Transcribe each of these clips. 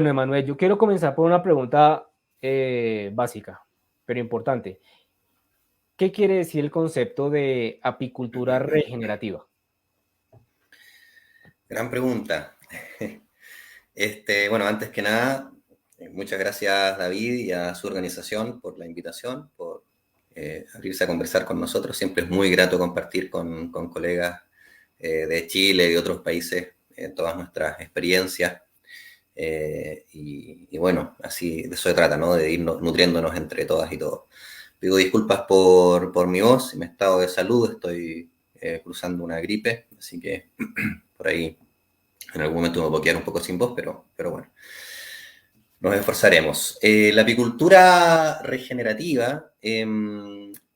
Bueno, Emanuel, yo quiero comenzar por una pregunta básica, pero importante. ¿Qué quiere decir el concepto de apicultura regenerativa? Gran pregunta. Bueno, antes que nada, muchas gracias David y a su organización por la invitación, por abrirse a conversar con nosotros. Siempre es muy grato compartir con colegas de Chile y de otros países todas nuestras experiencias. Y bueno, así de eso se trata, ¿no? De ir nutriéndonos entre todas y todos. Pido disculpas por mi voz y mi estado de salud. Estoy cruzando una gripe, así que por ahí en algún momento me puedo quedar un poco sin voz, pero bueno, nos esforzaremos. La apicultura regenerativa,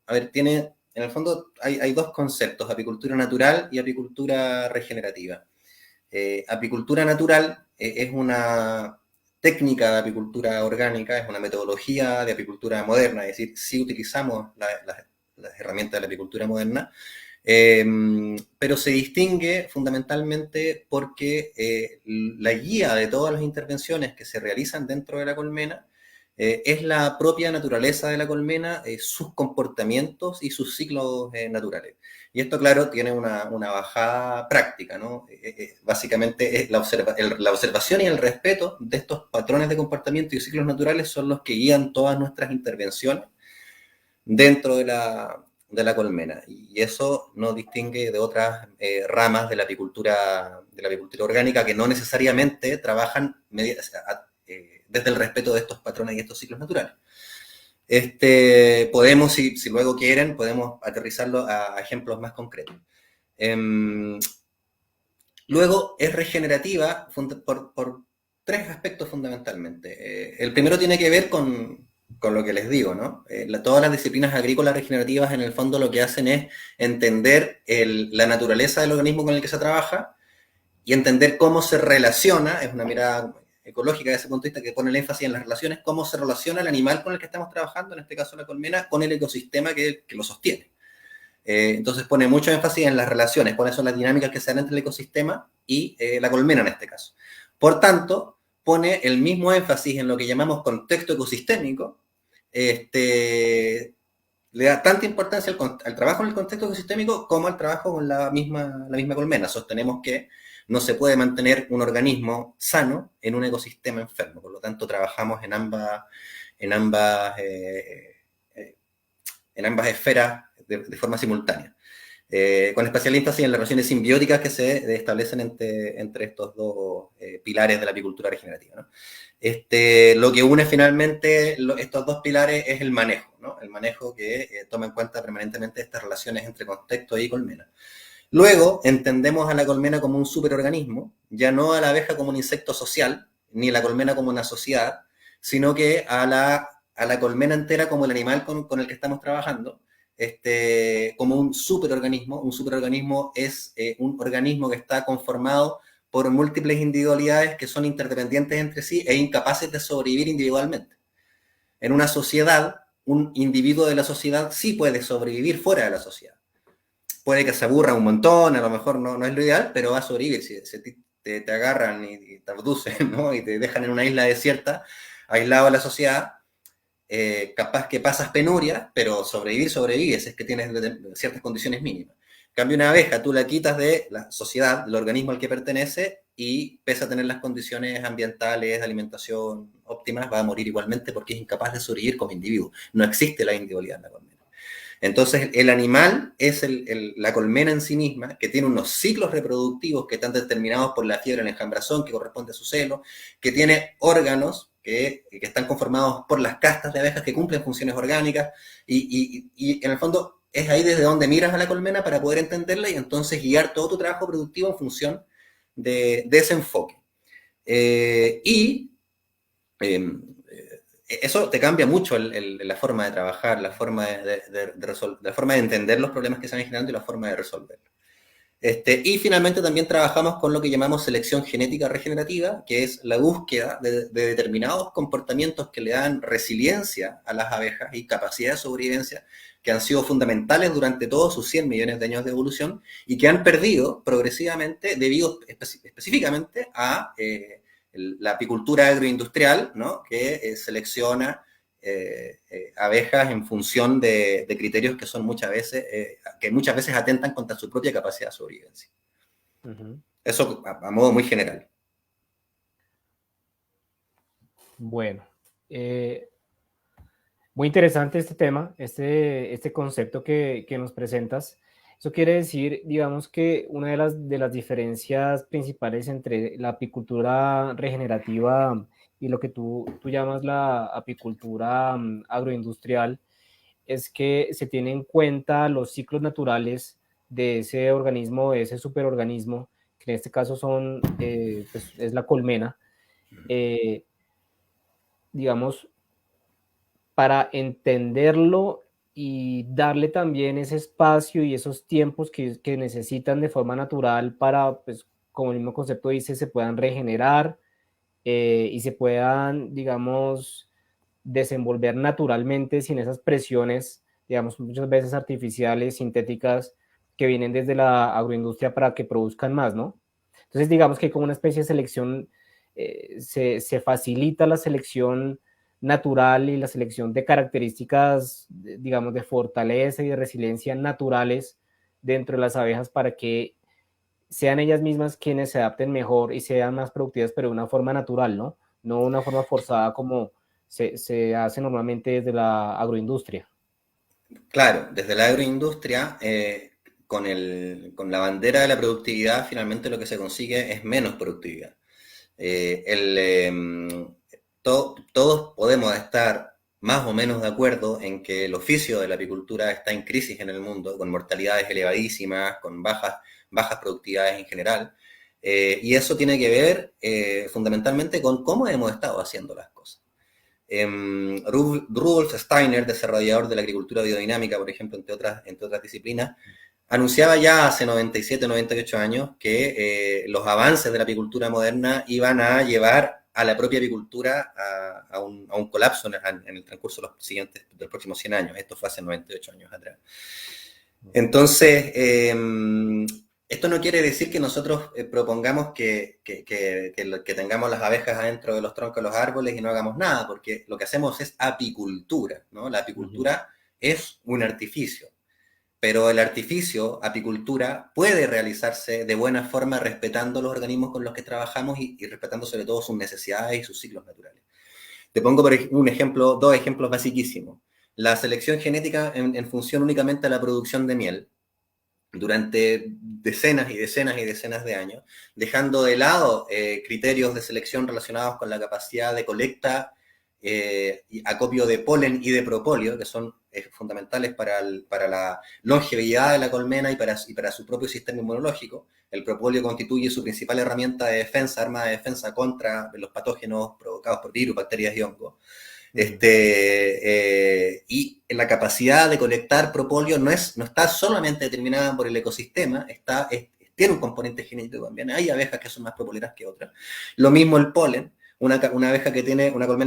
a ver, tiene, en el fondo hay dos conceptos, apicultura natural y apicultura regenerativa. Apicultura natural es una técnica de apicultura orgánica, es una metodología de apicultura moderna, es decir, si utilizamos las herramientas de la apicultura moderna, pero se distingue fundamentalmente porque la guía de todas las intervenciones que se realizan dentro de la colmena es la propia naturaleza de la colmena, sus comportamientos y sus ciclos naturales. Y esto, claro, tiene una bajada práctica, ¿no? Básicamente es la observación y el respeto de estos patrones de comportamiento y ciclos naturales son los que guían todas nuestras intervenciones dentro de la colmena. Y eso nos distingue de otras ramas de la apicultura orgánica que no necesariamente trabajan desde el respeto de estos patrones y estos ciclos naturales. Podemos, si luego quieren, podemos aterrizarlo a ejemplos más concretos. Luego es regenerativa por tres aspectos fundamentalmente. El primero tiene que ver con lo que les digo, ¿no? Todas las disciplinas agrícolas regenerativas en el fondo lo que hacen es entender la naturaleza del organismo con el que se trabaja y entender cómo se relaciona, es una mirada ecológica desde ese punto de vista que pone el énfasis en las relaciones, cómo se relaciona el animal con el que estamos trabajando, en este caso la colmena, con el ecosistema que lo sostiene. Entonces pone mucho énfasis en las relaciones, cuáles son las dinámicas que se dan entre el ecosistema y la colmena en este caso. Por tanto, pone el mismo énfasis en lo que llamamos contexto ecosistémico, le da tanta importancia al trabajo en el contexto ecosistémico como al trabajo con la misma colmena. Sostenemos que no se puede mantener un organismo sano en un ecosistema enfermo, por lo tanto trabajamos en ambas, en ambas esferas de forma simultánea. Con especial énfasis en las relaciones simbióticas que se establecen entre estos dos pilares de la apicultura regenerativa, ¿no? Lo que une finalmente estos dos pilares es el manejo, ¿no? El manejo que toma en cuenta permanentemente estas relaciones entre contexto y colmena. Luego entendemos a la colmena como un superorganismo, ya no a la abeja como un insecto social, ni la colmena como una sociedad, sino que a la colmena entera como el animal con el que estamos trabajando, como un superorganismo. Un superorganismo es un organismo que está conformado por múltiples individualidades que son interdependientes entre sí e incapaces de sobrevivir individualmente. En una sociedad, un individuo de la sociedad sí puede sobrevivir fuera de la sociedad. Puede que se aburra un montón, a lo mejor no es lo ideal, pero va a sobrevivir. Si te agarran y te abducen, ¿no? Y te dejan en una isla desierta, aislado de la sociedad, capaz que pasas penuria, pero sobrevives, es que tienes ciertas condiciones mínimas. En cambio, una abeja, tú la quitas de la sociedad, del organismo al que pertenece, y pese a tener las condiciones ambientales, de alimentación óptimas, va a morir igualmente porque es incapaz de sobrevivir como individuo. No existe la individualidad en la colmena. Entonces, el animal es la colmena en sí misma, que tiene unos ciclos reproductivos que están determinados por la fiebre en el enjambrazón, que corresponde a su celo, que tiene órganos que están conformados por las castas de abejas que cumplen funciones orgánicas, y en el fondo es ahí desde donde miras a la colmena para poder entenderla y entonces guiar todo tu trabajo productivo en función de ese enfoque. Y eh, eso te cambia mucho la forma de trabajar, la forma la forma de entender los problemas que se van generando y la forma de resolverlos. Y finalmente también trabajamos con lo que llamamos selección genética regenerativa, que es la búsqueda de determinados comportamientos que le dan resiliencia a las abejas y capacidad de sobrevivencia que han sido fundamentales durante todos sus 100 millones de años de evolución y que han perdido progresivamente debido específicamente a la apicultura agroindustrial, ¿no? Que selecciona abejas en función de criterios que son muchas veces atentan contra su propia capacidad de sobrevivencia. Eso a modo muy general. Bueno, muy interesante este tema, este concepto que nos presentas. Eso quiere decir, digamos, que una de las diferencias principales entre la apicultura regenerativa y lo que tú llamas la apicultura agroindustrial es que se tiene en cuenta los ciclos naturales de ese organismo, de ese superorganismo, que en este caso pues, es la colmena, digamos, para entenderlo y darle también ese espacio y esos tiempos que necesitan de forma natural para, pues, como el mismo concepto dice, se puedan regenerar y se puedan, digamos, desenvolver naturalmente sin esas presiones, digamos, muchas veces artificiales, sintéticas, que vienen desde la agroindustria para que produzcan más, ¿no? Entonces, digamos que hay como una especie de selección, se facilita la selección natural y la selección de características, digamos, de fortaleza y de resiliencia naturales dentro de las abejas para que sean ellas mismas quienes se adapten mejor y sean más productivas, pero de una forma natural, ¿no? No una forma forzada como se hace normalmente desde la agroindustria. Claro, desde la agroindustria, con la bandera de la productividad, finalmente lo que se consigue es menos productividad. Todos podemos estar más o menos de acuerdo en que el oficio de la apicultura está en crisis en el mundo, con mortalidades elevadísimas, con bajas productividades en general, y eso tiene que ver fundamentalmente con cómo hemos estado haciendo las cosas. Rudolf Steiner, desarrollador de la agricultura biodinámica, por ejemplo, entre otras disciplinas, anunciaba ya hace 97, 98 años que los avances de la apicultura moderna iban a llevar a la propia apicultura a un colapso en el transcurso de los próximos 100 años. Esto fue hace 98 años atrás. Entonces, esto no quiere decir que nosotros propongamos que tengamos las abejas adentro de los troncos de los árboles y no hagamos nada, porque lo que hacemos es apicultura, ¿no? La apicultura es un artificio, pero el artificio, apicultura, puede realizarse de buena forma respetando los organismos con los que trabajamos y respetando sobre todo sus necesidades y sus ciclos naturales. Te pongo dos ejemplos basiquísimos. La selección genética en función únicamente a la producción de miel, durante decenas y decenas y decenas de años, dejando de lado criterios de selección relacionados con la capacidad de colecta y acopio de polen y de propóleo, que son fundamentales para la longevidad de la colmena y para su propio sistema inmunológico. El propóleo constituye su principal herramienta de defensa, arma de defensa contra los patógenos provocados por virus, bacterias y hongos. Y la capacidad de colectar propóleo no está solamente determinada por el ecosistema, tiene un componente genético también. Hay abejas que son más propoleras que otras. Lo mismo el polen. Una colmena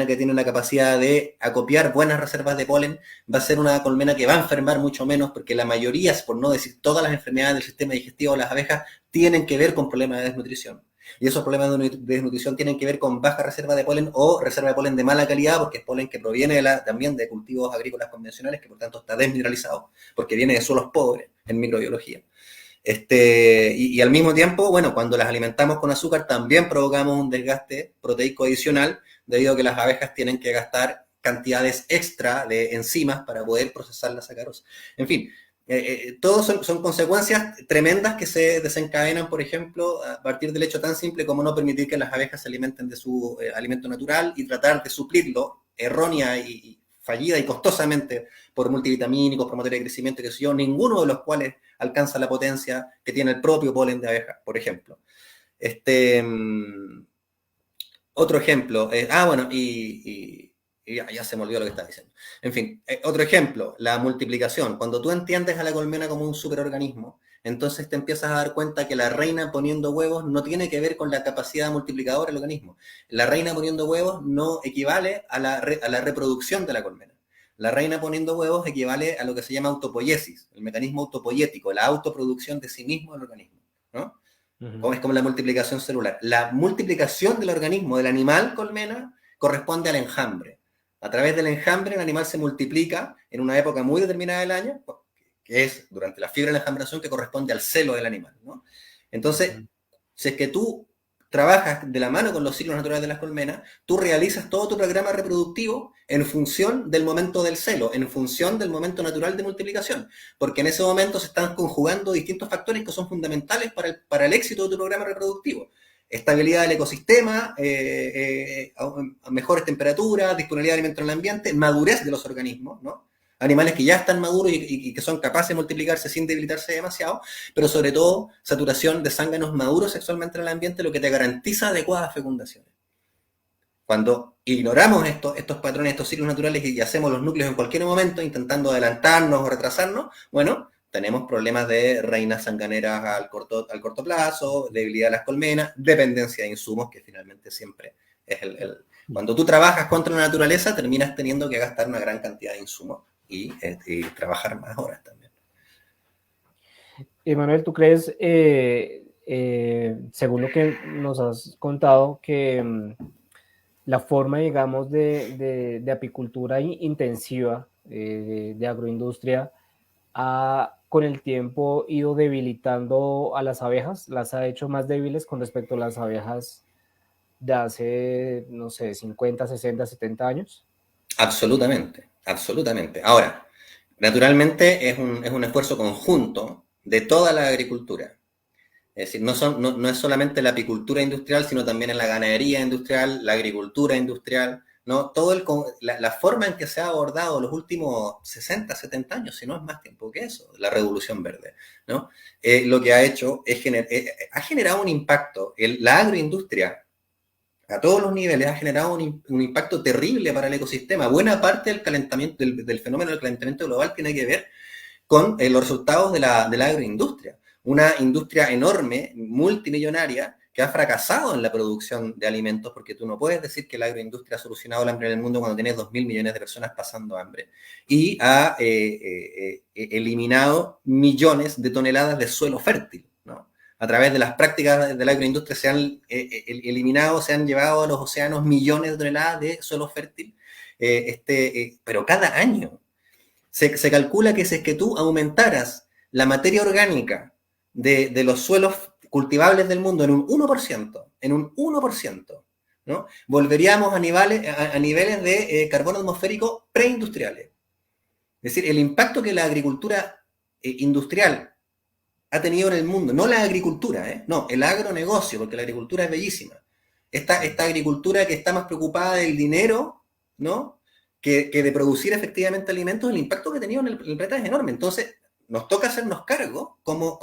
que tiene la capacidad de acopiar buenas reservas de polen va a ser una colmena que va a enfermar mucho menos, porque la mayoría, por no decir todas las enfermedades del sistema digestivo de las abejas, tienen que ver con problemas de desnutrición. Y esos problemas de desnutrición tienen que ver con baja reserva de polen o reserva de polen de mala calidad, porque es polen que proviene también de cultivos agrícolas convencionales, que por tanto está desmineralizado, porque viene de suelos pobres en microbiología. Y al mismo tiempo, bueno, cuando las alimentamos con azúcar también provocamos un desgaste proteico adicional, debido a que las abejas tienen que gastar cantidades extra de enzimas para poder procesar la sacarosa. En fin, todos son consecuencias tremendas que se desencadenan, por ejemplo, a partir del hecho tan simple como no permitir que las abejas se alimenten de su alimento natural y tratar de suplirlo errónea y fallida y costosamente por multivitamínicos, promotores de crecimiento, que sé yo, ninguno de los cuales alcanza la potencia que tiene el propio polen de abeja, por ejemplo. Otro ejemplo, bueno, ya se me olvidó lo que estaba diciendo. En fin, otro ejemplo, la multiplicación. Cuando tú entiendes a la colmena como un superorganismo, entonces te empiezas a dar cuenta que la reina poniendo huevos no tiene que ver con la capacidad multiplicadora del organismo. La reina poniendo huevos no equivale a la reproducción de la colmena. La reina poniendo huevos equivale a lo que se llama autopoiesis, el mecanismo autopoiético, la autoproducción de sí mismo del organismo, ¿no? Es como la multiplicación celular. La multiplicación del organismo del animal colmena corresponde al enjambre. A través del enjambre el animal se multiplica en una época muy determinada del año, que es durante la fiebre de la enjambración, que corresponde al celo del animal, ¿no? Entonces, si es que tú trabajas de la mano con los ciclos naturales de las colmenas, tú realizas todo tu programa reproductivo en función del momento del celo, en función del momento natural de multiplicación, porque en ese momento se están conjugando distintos factores que son fundamentales para el éxito de tu programa reproductivo. Estabilidad del ecosistema, mejores temperaturas, disponibilidad de alimentos en el ambiente, madurez de los organismos, ¿no? Animales que ya están maduros y que son capaces de multiplicarse sin debilitarse demasiado, pero sobre todo saturación de zánganos maduros sexualmente en el ambiente, lo que te garantiza adecuadas fecundaciones. Cuando ignoramos estos patrones, estos ciclos naturales y hacemos los núcleos en cualquier momento, intentando adelantarnos o retrasarnos, bueno, tenemos problemas de reinas sanganeras al corto plazo, debilidad de las colmenas, dependencia de insumos, que finalmente siempre es Cuando tú trabajas contra la naturaleza, terminas teniendo que gastar una gran cantidad de insumos y trabajar más horas también. Emanuel, ¿tú crees, según lo que nos has contado, que la forma, digamos, de apicultura intensiva, de agroindustria, con el tiempo ido debilitando a las abejas? ¿Las ha hecho más débiles con respecto a las abejas de hace, no sé, 50, 60, 70 años? Absolutamente, absolutamente. Ahora, naturalmente es un esfuerzo conjunto de toda la agricultura. Es decir, no es solamente la apicultura industrial, sino también en la ganadería industrial, la agricultura industrial, ¿no? La forma en que se ha abordado los últimos 60, 70 años, si no es más tiempo que eso, la revolución verde, ¿no? Lo que ha hecho es ha generado un impacto. La agroindustria, a todos los niveles, ha generado un impacto terrible para el ecosistema. Buena parte del calentamiento, del fenómeno del calentamiento global tiene que ver con los resultados de la agroindustria. Una industria enorme, multimillonaria, que ha fracasado en la producción de alimentos, porque tú no puedes decir que la agroindustria ha solucionado el hambre en el mundo cuando tienes 2.000 millones de personas pasando hambre. Y ha eliminado millones de toneladas de suelo fértil, ¿no? A través de las prácticas de la agroindustria se han eliminado, se han llevado a los océanos millones de toneladas de suelo fértil, pero cada año. Se calcula que si es que tú aumentaras la materia orgánica de los suelos cultivables del mundo en un 1%, ¿no? Volveríamos a niveles de carbono atmosférico preindustriales. Es decir, el impacto que la agricultura industrial ha tenido en el mundo, no la agricultura, no, el agronegocio, porque la agricultura es bellísima. Esta agricultura que está más preocupada del dinero, ¿no? Que de producir efectivamente alimentos, el impacto que ha tenido en el planeta es enorme. Entonces, nos toca hacernos cargo, como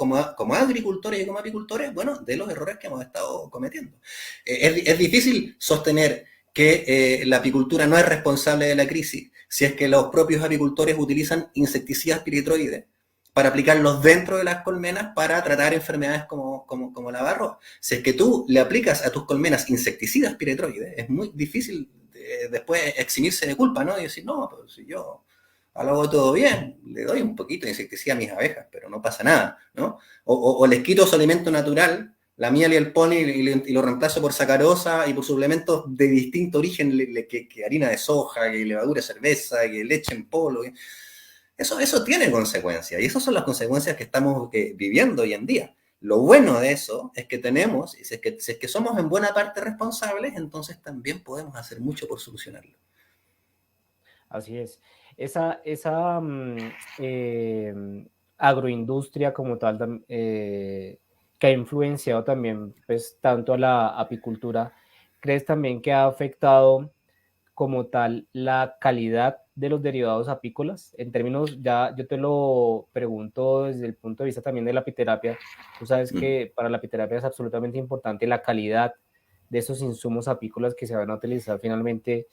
agricultores y como apicultores, bueno, de los errores que hemos estado cometiendo. Es difícil sostener que la apicultura no es responsable de la crisis si es que los propios apicultores utilizan insecticidas piritroides para aplicarlos dentro de las colmenas para tratar enfermedades como la barroa. Si es que tú le aplicas a tus colmenas insecticidas piritroides, es muy difícil después eximirse de culpa, ¿no? Y decir, no, pues si yo lo hago todo bien, le doy un poquito de insecticida a mis abejas, pero no pasa nada, ¿no? O les quito su alimento natural, la miel y el polen, y lo reemplazo por sacarosa y por suplementos de distinto origen, que harina de soja, que levadura de cerveza, que leche en polvo. Eso tiene consecuencias, y esas son las consecuencias que estamos viviendo hoy en día. Lo bueno de eso es que tenemos, y si es que somos en buena parte responsables, entonces también podemos hacer mucho por solucionarlo. Así es. Esa agroindustria como tal, que ha influenciado también pues, tanto a la apicultura, ¿crees también que ha afectado como tal la calidad de los derivados apícolas? En términos, ya yo te lo pregunto desde el punto de vista también de la apiterapia. Tú sabes que para la apiterapia es absolutamente importante la calidad de esos insumos apícolas que se van a utilizar finalmente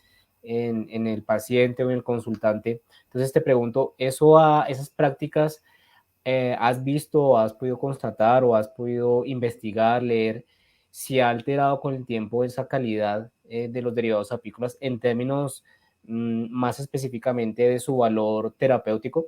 en el paciente o en el consultante. Entonces te pregunto, esas prácticas, ¿has visto o has podido constatar o has podido investigar, leer si ha alterado con el tiempo esa calidad de los derivados apícolas en términos más específicamente de su valor terapéutico?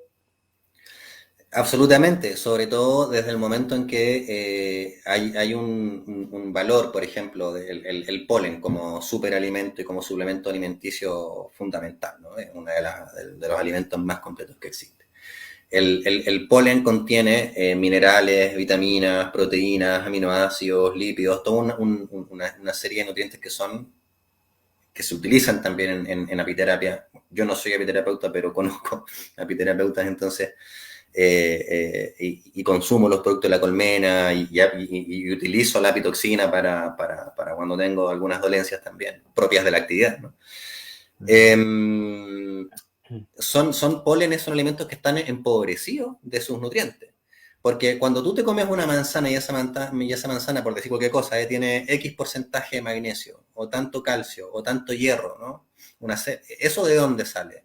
Absolutamente, sobre todo desde el momento en que hay un valor, por ejemplo, del el polen como superalimento y como suplemento alimenticio fundamental, ¿no? Es uno de los alimentos más completos que existe. El polen contiene minerales, vitaminas, proteínas, aminoácidos, lípidos, toda una serie de nutrientes que se utilizan también en apiterapia. Yo no soy apiterapeuta, pero conozco apiterapeutas, entonces y consumo los productos de la colmena y utilizo la apitoxina para cuando tengo algunas dolencias también, propias de la actividad, ¿no? Son pólenes, son alimentos que están empobrecidos de sus nutrientes. Porque cuando tú te comes una manzana y esa manzana, por decir cualquier cosa, tiene X porcentaje de magnesio, o tanto calcio, o tanto hierro, ¿no? ¿Eso de dónde sale?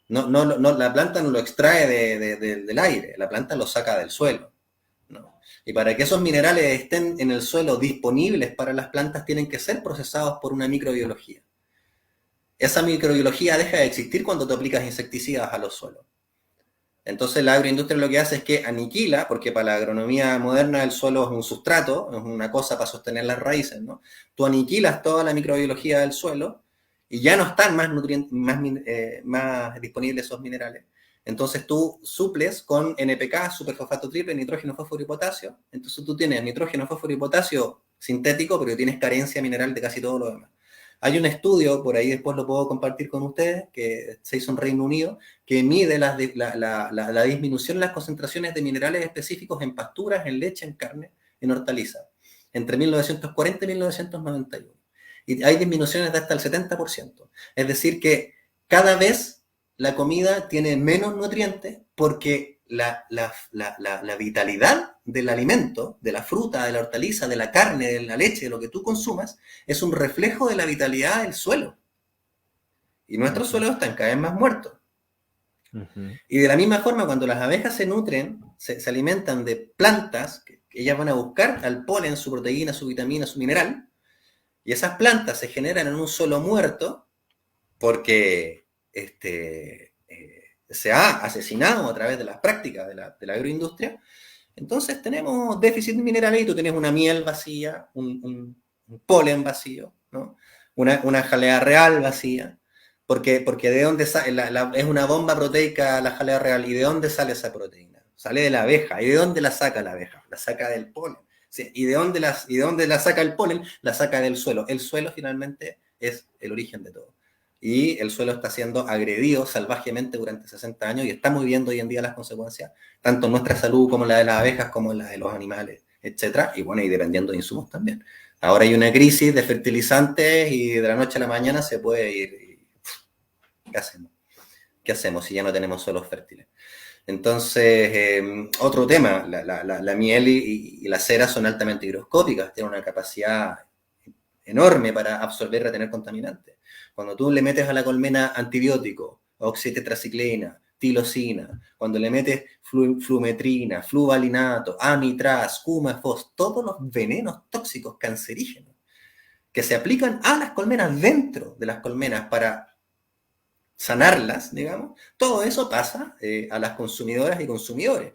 No, la planta no lo extrae del aire, la planta lo saca del suelo, ¿no? Y para que esos minerales estén en el suelo disponibles para las plantas, tienen que ser procesados por una microbiología. Esa microbiología deja de existir cuando tú aplicas insecticidas a los suelos. Entonces la agroindustria lo que hace es que aniquila, porque para la agronomía moderna el suelo es un sustrato, es una cosa para sostener las raíces, ¿no? Tú aniquilas toda la microbiología del suelo y ya no están más disponibles esos minerales. Entonces tú suples con NPK, superfosfato triple, nitrógeno, fósforo y potasio. Entonces tú tienes nitrógeno, fósforo y potasio sintético, pero tienes carencia mineral de casi todo lo demás. Hay un estudio, por ahí después lo puedo compartir con ustedes, que se hizo en Reino Unido, que mide la disminución en las concentraciones de minerales específicos en pasturas, en leche, en carne, en hortalizas, entre 1940 y 1991. Y hay disminuciones de hasta el 70%. Es decir, que cada vez la comida tiene menos nutrientes porque la vitalidad del alimento, de la fruta, de la hortaliza, de la carne, de la leche, de lo que tú consumas, es un reflejo de la vitalidad del suelo. Y nuestros suelos están cada vez más muertos. Y de la misma forma, cuando las abejas se nutren, se alimentan de plantas, que ellas van a buscar al polen, su proteína, su vitamina, su mineral, y esas plantas se generan en un suelo muerto porque se ha asesinado a través de las prácticas de la agroindustria. Entonces tenemos déficit de minerales y tú tienes una miel vacía, un polen vacío, ¿no? Una jalea real vacía, porque de dónde sale, es una bomba proteica la jalea real, ¿y de dónde sale esa proteína? Sale de la abeja. ¿Y de dónde la saca la abeja? La saca del polen. ¿Sí? ¿Y de dónde la saca el polen? La saca del suelo. El suelo finalmente es el origen de todo. Y el suelo está siendo agredido salvajemente durante 60 años y estamos viendo hoy en día las consecuencias, tanto en nuestra salud como la de las abejas, como la de los animales, etcétera. Y bueno, y dependiendo de insumos también. Ahora hay una crisis de fertilizantes y de la noche a la mañana se puede ir. ¿Qué hacemos? ¿Qué hacemos si ya no tenemos suelos fértiles? Entonces, otro tema, la miel y la cera son altamente higroscópicas, tienen una capacidad enorme para absorber y retener contaminantes. Cuando tú le metes a la colmena antibiótico, oxitetraciclina, tilosina, cuando le metes flumetrina, fluvalinato, amitraz, cumafos, todos los venenos tóxicos cancerígenos que se aplican a las colmenas, dentro de las colmenas para sanarlas, digamos, todo eso pasa a las consumidoras y consumidores,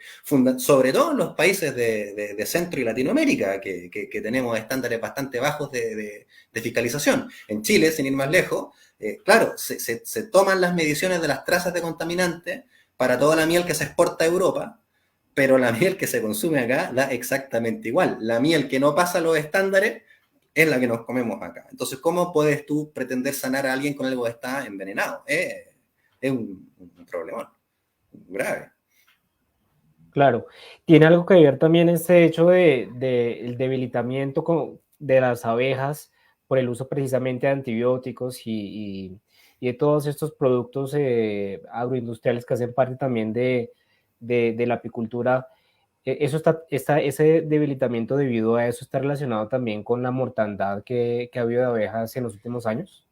sobre todo en los países de Centro y Latinoamérica, que tenemos estándares bastante bajos de fiscalización. En Chile, sin ir más lejos, claro, se toman las mediciones de las trazas de contaminantes para toda la miel que se exporta a Europa, pero la miel que se consume acá da exactamente igual. La miel que no pasa los estándares es la que nos comemos acá. Entonces, ¿cómo puedes tú pretender sanar a alguien con algo que está envenenado? Es un problemón grave. Claro, tiene algo que ver también ese hecho de el debilitamiento de las abejas por el uso precisamente de antibióticos y de todos estos productos agroindustriales que hacen parte también de la apicultura. Eso ese debilitamiento debido a eso está relacionado también con la mortandad que ha habido de abejas en los últimos años.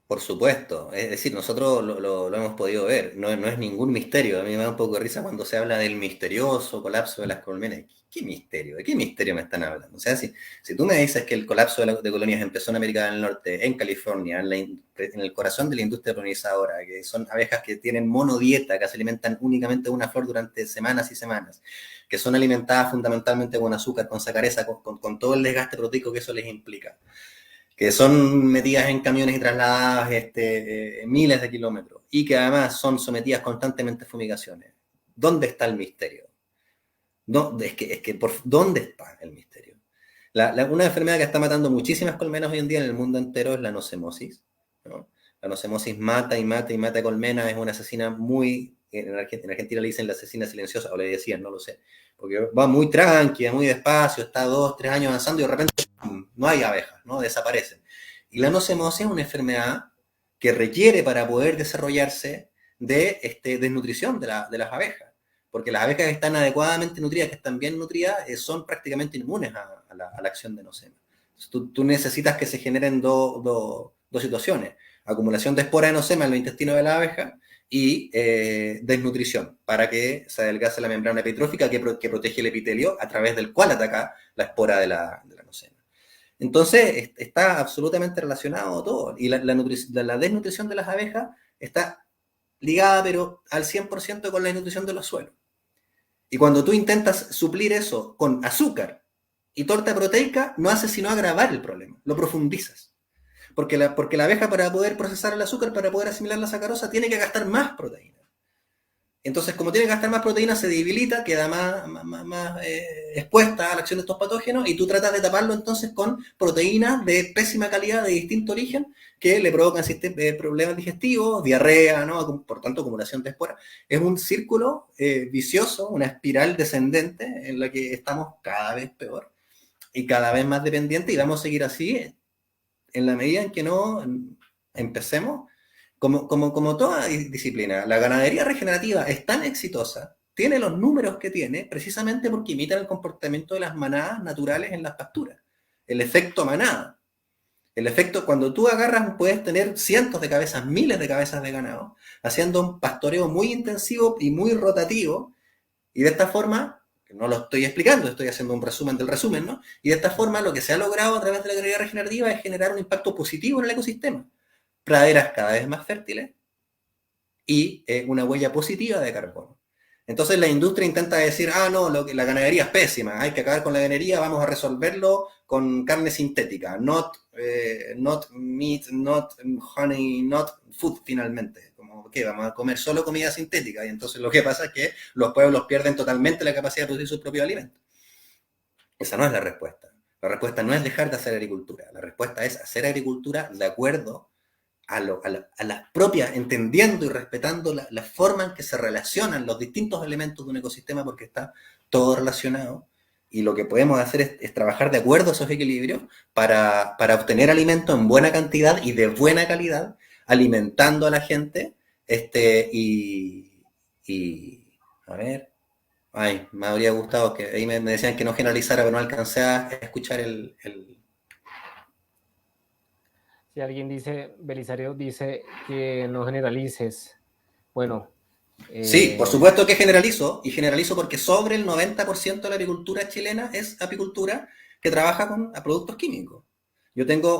Por supuesto, es decir, nosotros lo hemos podido ver, no es ningún misterio. A mí me da un poco de risa cuando se habla del misterioso colapso de las colmenas. ¿Qué misterio? ¿De qué misterio me están hablando? O sea, si tú me dices que el colapso de colonias empezó en América del Norte, en California, en el corazón de la industria colonizadora, que son abejas que tienen monodieta, que se alimentan únicamente de una flor durante semanas y semanas, que son alimentadas fundamentalmente con azúcar, con sacareza, con todo el desgaste proteico que eso les implica, que son metidas en camiones y trasladadas miles de kilómetros y que además son sometidas constantemente a fumigaciones. ¿Dónde está el misterio? ¿Dónde está el misterio? Una enfermedad que está matando muchísimas colmenas hoy en día en el mundo entero es la nocemosis, ¿no? La nocemosis mata y mata y mata colmenas, es una asesina muy, en Argentina le dicen la asesina silenciosa, o le decían, no lo sé, porque va muy tranquila, muy despacio, está 2, 3 años avanzando y de repente no hay abejas, ¿no? Desaparecen. Y la nocemosis es una enfermedad que requiere para poder desarrollarse de desnutrición de las abejas, porque las abejas que están adecuadamente nutridas, que están bien nutridas, son prácticamente inmunes a la acción de nocema. Tú necesitas que se generen dos situaciones: acumulación de espora de nocema en el intestino de la abeja y desnutrición, para que se adelgace la membrana epitrófica que protege el epitelio, a través del cual ataca la espora de la nocema. Entonces, está absolutamente relacionado todo. Y la desnutrición de las abejas está ligada, pero al 100% con la desnutrición de los suelos. Y cuando tú intentas suplir eso con azúcar y torta proteica, no haces sino agravar el problema, lo profundizas. Porque la abeja, para poder procesar el azúcar, para poder asimilar la sacarosa, tiene que gastar más proteína. Entonces, como tiene que gastar más proteína, se debilita, queda más expuesta a la acción de estos patógenos, y tú tratas de taparlo entonces con proteínas de pésima calidad, de distinto origen, que le provocan problemas digestivos, diarrea, ¿no? Por tanto, acumulación de esporas. Es un círculo vicioso, una espiral descendente en la que estamos cada vez peor y cada vez más dependientes, y vamos a seguir así en la medida en que no empecemos. Como toda disciplina, la ganadería regenerativa es tan exitosa, tiene los números que tiene, precisamente porque imita el comportamiento de las manadas naturales en las pasturas. El efecto manada. El efecto, cuando tú agarras, puedes tener cientos de cabezas, miles de cabezas de ganado, haciendo un pastoreo muy intensivo y muy rotativo, y de esta forma, no lo estoy explicando, estoy haciendo un resumen del resumen, ¿no? Y de esta forma lo que se ha logrado a través de la ganadería regenerativa es generar un impacto positivo en el ecosistema. Praderas cada vez más fértiles y una huella positiva de carbono. Entonces la industria intenta decir, no, la ganadería es pésima, hay que acabar con la ganadería, vamos a resolverlo con carne sintética, not meat, not honey, not food, finalmente. Como que vamos a comer solo comida sintética, y entonces lo que pasa es que los pueblos pierden totalmente la capacidad de producir sus propios alimentos. Esa no es la respuesta. La respuesta no es dejar de hacer agricultura, la respuesta es hacer agricultura de acuerdo a las propias, entendiendo y respetando la forma en que se relacionan los distintos elementos de un ecosistema, porque está todo relacionado. Y lo que podemos hacer es trabajar de acuerdo a esos equilibrios para obtener alimento en buena cantidad y de buena calidad, alimentando a la gente. A ver, me habría gustado que ahí me decían que no generalizara, pero no alcancé a escuchar Si alguien dice, Belisario dice que no generalices, bueno, Sí, por supuesto que generalizo, y generalizo porque sobre el 90% de la apicultura chilena es apicultura que trabaja con productos químicos.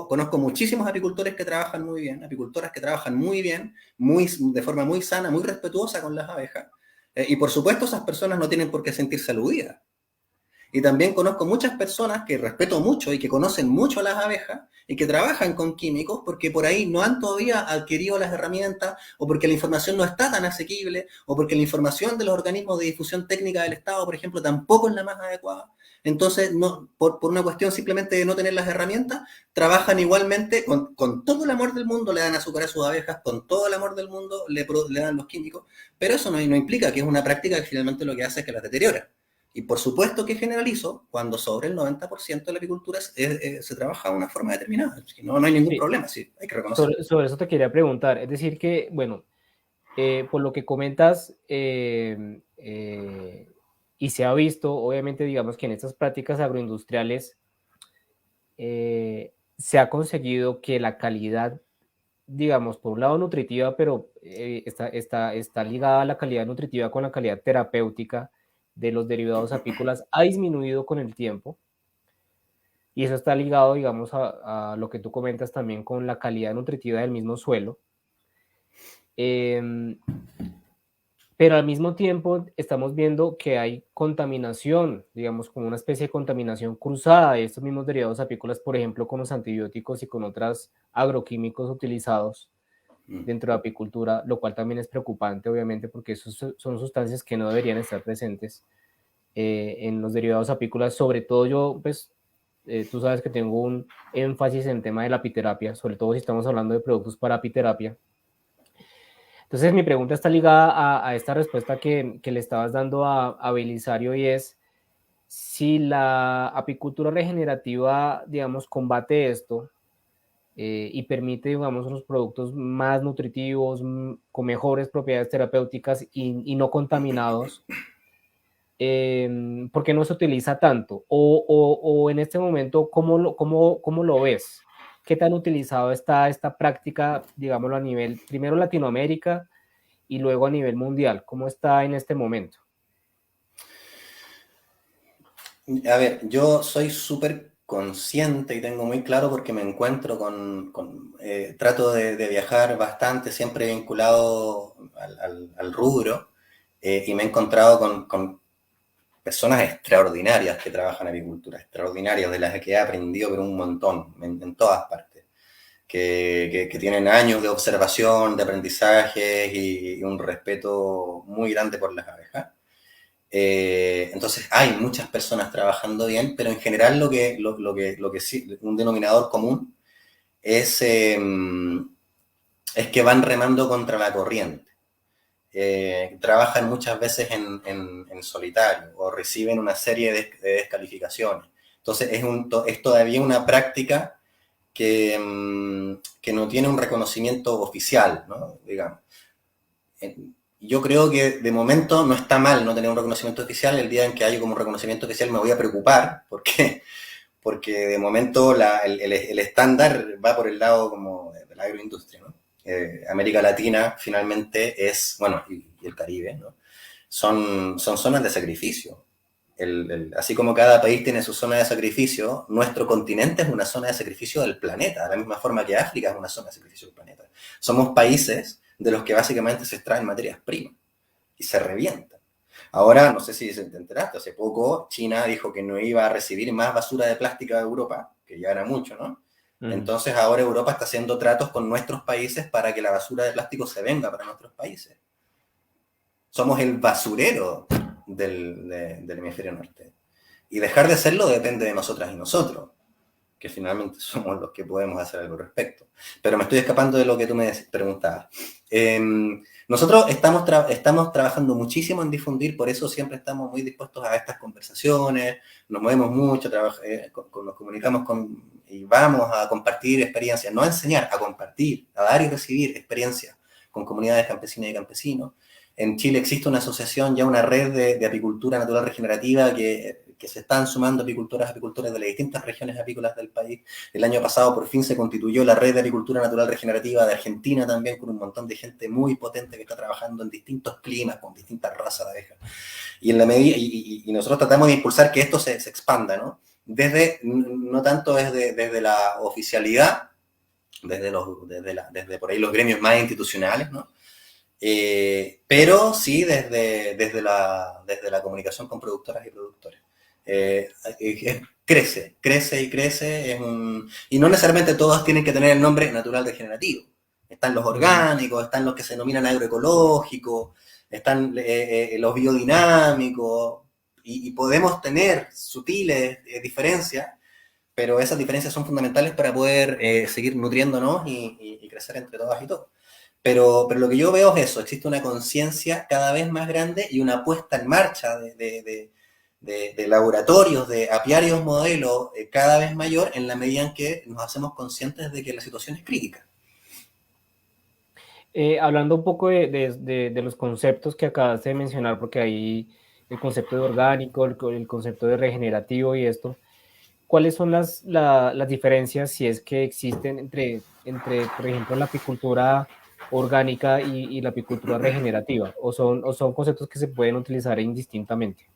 Conozco muchísimos apicultores que trabajan muy bien, apicultoras que trabajan muy bien, de forma muy sana, muy respetuosa con las abejas, y por supuesto esas personas no tienen por qué sentirse aludidas. Y también conozco muchas personas que respeto mucho y que conocen mucho a las abejas y que trabajan con químicos porque por ahí no han todavía adquirido las herramientas, o porque la información no está tan asequible, o porque la información de los organismos de difusión técnica del Estado, por ejemplo, tampoco es la más adecuada. Entonces, por una cuestión simplemente de no tener las herramientas, trabajan igualmente con todo el amor del mundo, le dan azúcar a sus abejas, con todo el amor del mundo le dan los químicos, pero eso no implica que es una práctica que finalmente lo que hace es que las deteriora. Y por supuesto que generalizo cuando sobre el 90% de la apicultura se trabaja de una forma determinada. No hay ningún sí, problema, sí, hay que reconocerlo. sobre eso te quería preguntar. Es decir que, bueno, por lo que comentas, y se ha visto, obviamente, digamos que en estas prácticas agroindustriales se ha conseguido que la calidad digamos, por un lado nutritiva, pero está ligada a la calidad nutritiva con la calidad terapéutica de los derivados apícolas, ha disminuido con el tiempo. Y eso está ligado, digamos, a lo que tú comentas también con la calidad nutritiva del mismo suelo. Pero al mismo tiempo estamos viendo que hay contaminación, digamos, como una especie de contaminación cruzada de estos mismos derivados apícolas, por ejemplo, con los antibióticos y con otros agroquímicos utilizados dentro de apicultura, lo cual también es preocupante, obviamente, porque esos son sustancias que no deberían estar presentes en los derivados apícolas. Sobre todo yo, pues, tú sabes que tengo un énfasis en el tema de la apiterapia, sobre todo si estamos hablando de productos para apiterapia. Entonces mi pregunta está ligada a esta respuesta que le estabas dando a Belisario, y es si la apicultura regenerativa, digamos, combate esto y permite, digamos, unos productos más nutritivos, con mejores propiedades terapéuticas y no contaminados. ¿Por qué no se utiliza tanto? O en este momento, ¿cómo lo ves? ¿Qué tan utilizado está esta práctica, digámoslo, a nivel, primero Latinoamérica y luego a nivel mundial? ¿Cómo está en este momento? A ver, yo soy súper consciente y tengo muy claro porque me encuentro trato de viajar bastante, siempre vinculado al rubro, y me he encontrado con personas extraordinarias que trabajan en apicultura, extraordinarias, de las que he aprendido pero un montón, en todas partes, que tienen años de observación, de aprendizaje y un respeto muy grande por las abejas. Entonces hay muchas personas trabajando bien, pero en general lo que sí, un denominador común es, es que van remando contra la corriente. Trabajan muchas veces en solitario o reciben una serie de descalificaciones. Entonces es todavía una práctica que no tiene un reconocimiento oficial, ¿no? Digamos. Yo creo que de momento no está mal no tener un reconocimiento oficial. El día en que haya como un reconocimiento oficial me voy a preocupar porque de momento el estándar va por el lado como de la agroindustria, ¿no? América Latina finalmente es, bueno, y el Caribe, ¿no? Son zonas de sacrificio. Así como cada país tiene su zona de sacrificio, nuestro continente es una zona de sacrificio del planeta, de la misma forma que África es una zona de sacrificio del planeta. Somos países de los que básicamente se extraen materias primas y se revientan. Ahora, no sé si te enteraste, hace poco China dijo que no iba a recibir más basura de plástico de Europa, que ya era mucho, ¿no? Entonces ahora Europa está haciendo tratos con nuestros países para que la basura de plástico se venga para nuestros países. Somos el basurero del hemisferio norte. Y dejar de serlo depende de nosotras y nosotros, que finalmente somos los que podemos hacer algo al respecto. Pero me estoy escapando de lo que tú me preguntabas. Nosotros estamos trabajando muchísimo en difundir, por eso siempre estamos muy dispuestos a estas conversaciones, nos movemos mucho, nos comunicamos y vamos a compartir experiencias, no a enseñar, a compartir, a dar y recibir experiencias con comunidades campesinas y campesinos. En Chile existe una asociación, ya una red de apicultura natural regenerativa que se están sumando apicultores de las distintas regiones apícolas del país. El año pasado por fin se constituyó la red de apicultura natural regenerativa de Argentina también, con un montón de gente muy potente que está trabajando en distintos climas, con distintas razas de abejas. Y, en la medida, y nosotros tratamos de impulsar que esto se expanda, ¿no? No tanto desde la oficialidad, desde por ahí los gremios más institucionales, ¿no? Pero sí desde la comunicación con productoras y productores. Crece y crece, y no necesariamente todos tienen que tener el nombre natural regenerativo. Están los orgánicos, están los que se denominan agroecológicos, están los biodinámicos, y podemos tener sutiles diferencias, pero esas diferencias son fundamentales para poder seguir nutriéndonos y crecer entre todas y todos. Pero lo que yo veo es eso, existe una conciencia cada vez más grande y una puesta en marcha de laboratorios, de apiarios modelos cada vez mayor en la medida en que nos hacemos conscientes de que la situación es crítica. Hablando un poco de los conceptos que acabas de mencionar, porque ahí el concepto de orgánico, el concepto de regenerativo y esto, ¿cuáles son las diferencias, si es que existen, entre, por ejemplo, la apicultura orgánica y la apicultura regenerativa? ¿O son conceptos que se pueden utilizar indistintamente?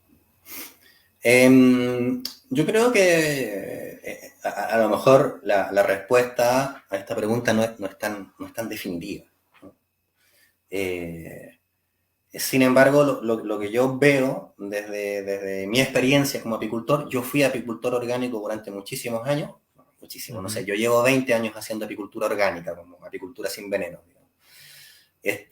Yo creo que a lo mejor la respuesta a esta pregunta no es tan definitiva, ¿no? Eh, Sin embargo, lo que yo veo desde mi experiencia como apicultor, yo fui apicultor orgánico durante muchísimos años, muchísimo, no sé, Ujú. yo llevo 20 años haciendo apicultura orgánica, como apicultura sin veneno, digamos.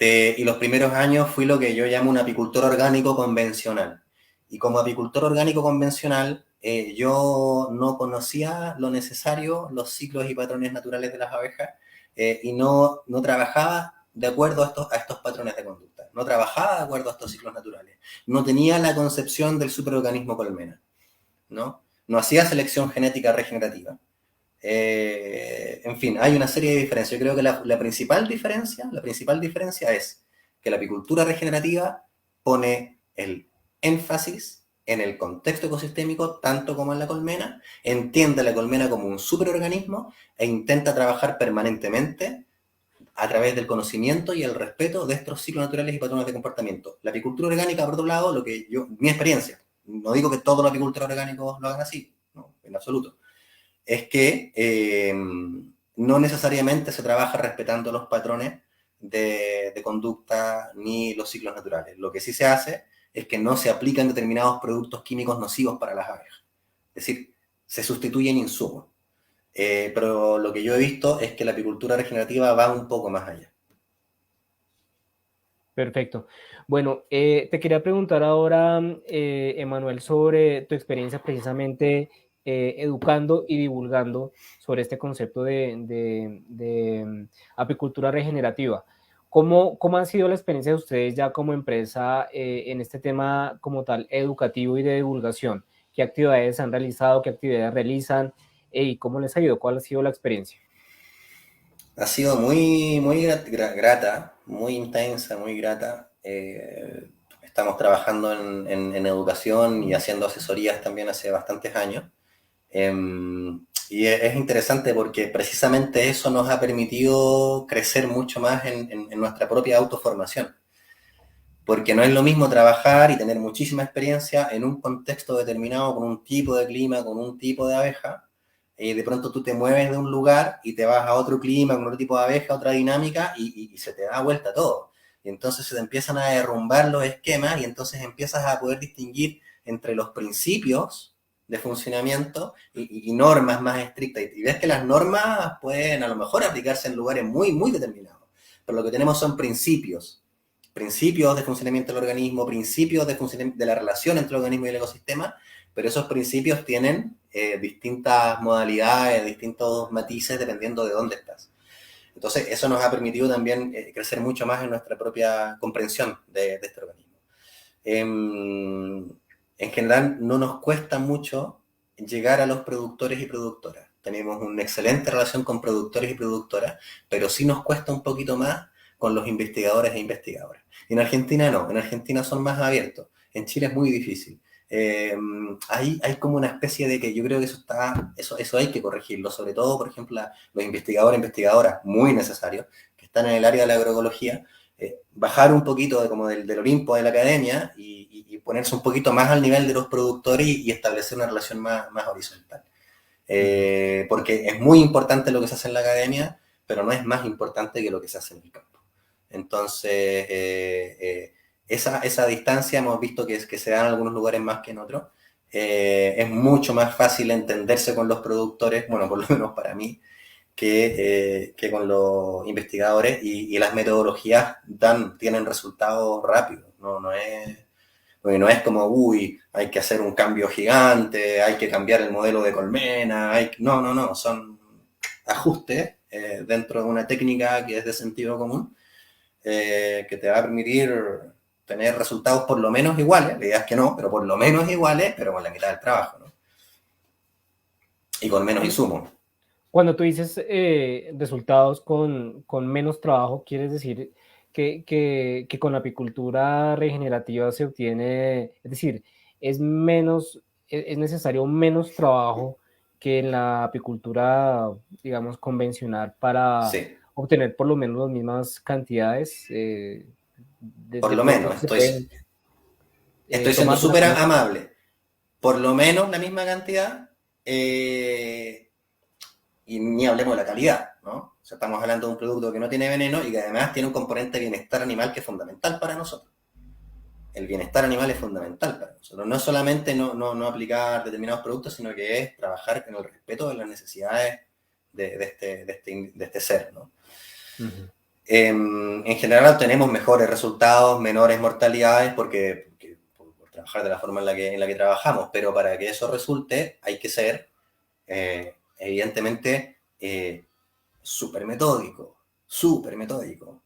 Y los primeros años fui lo que yo llamo un apicultor orgánico convencional. Y como apicultor orgánico convencional, yo no conocía lo necesario, los ciclos y patrones naturales de las abejas, y no trabajaba de acuerdo a estos patrones de conducta. No trabajaba de acuerdo a estos ciclos naturales. No tenía la concepción del superorganismo colmena, ¿no? No hacía selección genética regenerativa. En fin, hay una serie de diferencias. Yo creo que la principal diferencia es que la apicultura regenerativa pone el énfasis en el contexto ecosistémico tanto como en la colmena, entiende la colmena como un superorganismo e intenta trabajar permanentemente a través del conocimiento y el respeto de estos ciclos naturales y patrones de comportamiento. La apicultura orgánica, por otro lado, mi experiencia, no digo que todos los apicultores orgánicos lo hagan así, no, en absoluto, es que no necesariamente se trabaja respetando los patrones de conducta ni los ciclos naturales. Lo que sí se hace es que no se aplican determinados productos químicos nocivos para las abejas. Es decir, se sustituyen insumos. Pero lo que yo he visto es que la apicultura regenerativa va un poco más allá. Perfecto. Bueno, te quería preguntar ahora, Emanuel, sobre tu experiencia precisamente educando y divulgando sobre este concepto de apicultura regenerativa. ¿Cómo ha sido la experiencia de ustedes ya como empresa en este tema como tal educativo y de divulgación? ¿Qué actividades han realizado? ¿Qué actividades realizan? ¿Y cómo les ha ido? ¿Cuál ha sido la experiencia? Ha sido muy, muy grata, muy intensa, muy grata. Estamos trabajando en educación y haciendo asesorías también hace bastantes años. Y es interesante porque precisamente eso nos ha permitido crecer mucho más en nuestra propia autoformación. Porque no es lo mismo trabajar y tener muchísima experiencia en un contexto determinado, con un tipo de clima, con un tipo de abeja, y de pronto tú te mueves de un lugar y te vas a otro clima, con otro tipo de abeja, otra dinámica, y se te da vuelta todo. Y entonces se te empiezan a derrumbar los esquemas y entonces empiezas a poder distinguir entre los principios de funcionamiento y normas más estrictas. Y ves que las normas pueden a lo mejor aplicarse en lugares muy, muy determinados. Pero lo que tenemos son principios de funcionamiento del organismo, principios de la relación entre el organismo y el ecosistema, pero esos principios tienen distintas modalidades, distintos matices dependiendo de dónde estás. Entonces, eso nos ha permitido también crecer mucho más en nuestra propia comprensión de este organismo. En general, no nos cuesta mucho llegar a los productores y productoras. Tenemos una excelente relación con productores y productoras, pero sí nos cuesta un poquito más con los investigadores e investigadoras. Y en Argentina no, en Argentina son más abiertos. En Chile es muy difícil. Hay como una especie de que yo creo que eso hay que corregirlo, sobre todo, por ejemplo, los investigadores e investigadoras, muy necesarios, que están en el área de la agroecología, bajar un poquito como del Olimpo de la academia y ponerse un poquito más al nivel de los productores y establecer una relación más horizontal. Ujú. Porque es muy importante lo que se hace en la academia, pero no es más importante que lo que se hace en el campo. Entonces, esa distancia hemos visto que se da en algunos lugares más que en otros. Es mucho más fácil entenderse con los productores, bueno, por lo menos para mí, que con los investigadores y las metodologías tienen resultados rápidos. No es como, uy, hay que hacer un cambio gigante, hay que cambiar el modelo de colmena. No, son ajustes dentro de una técnica que es de sentido común, que te va a permitir tener resultados por lo menos iguales, la idea es que no, pero por lo menos iguales, pero con la mitad del trabajo, ¿no? Y con menos insumos. Cuando tú dices resultados con menos trabajo, ¿quieres decir que con la apicultura regenerativa se obtiene, es decir, es necesario menos trabajo que en la apicultura, digamos, convencional para Sí, obtener por lo menos las mismas cantidades. por De lo pronto menos, se pueden estoy siendo tomar súper algunas. amable. Por lo menos la misma cantidad, y ni hablemos de la calidad, ¿no? O sea, estamos hablando de un producto que no tiene veneno y que además tiene un componente de bienestar animal que es fundamental para nosotros. El bienestar animal es fundamental para nosotros. No es solamente no aplicar determinados productos, sino que es trabajar en el respeto de las necesidades de este ser, ¿no? Ujú. En general tenemos mejores resultados, menores mortalidades, porque por trabajar de la forma en la que trabajamos, pero para que eso resulte hay que ser, evidentemente, súper metódico, súper metódico.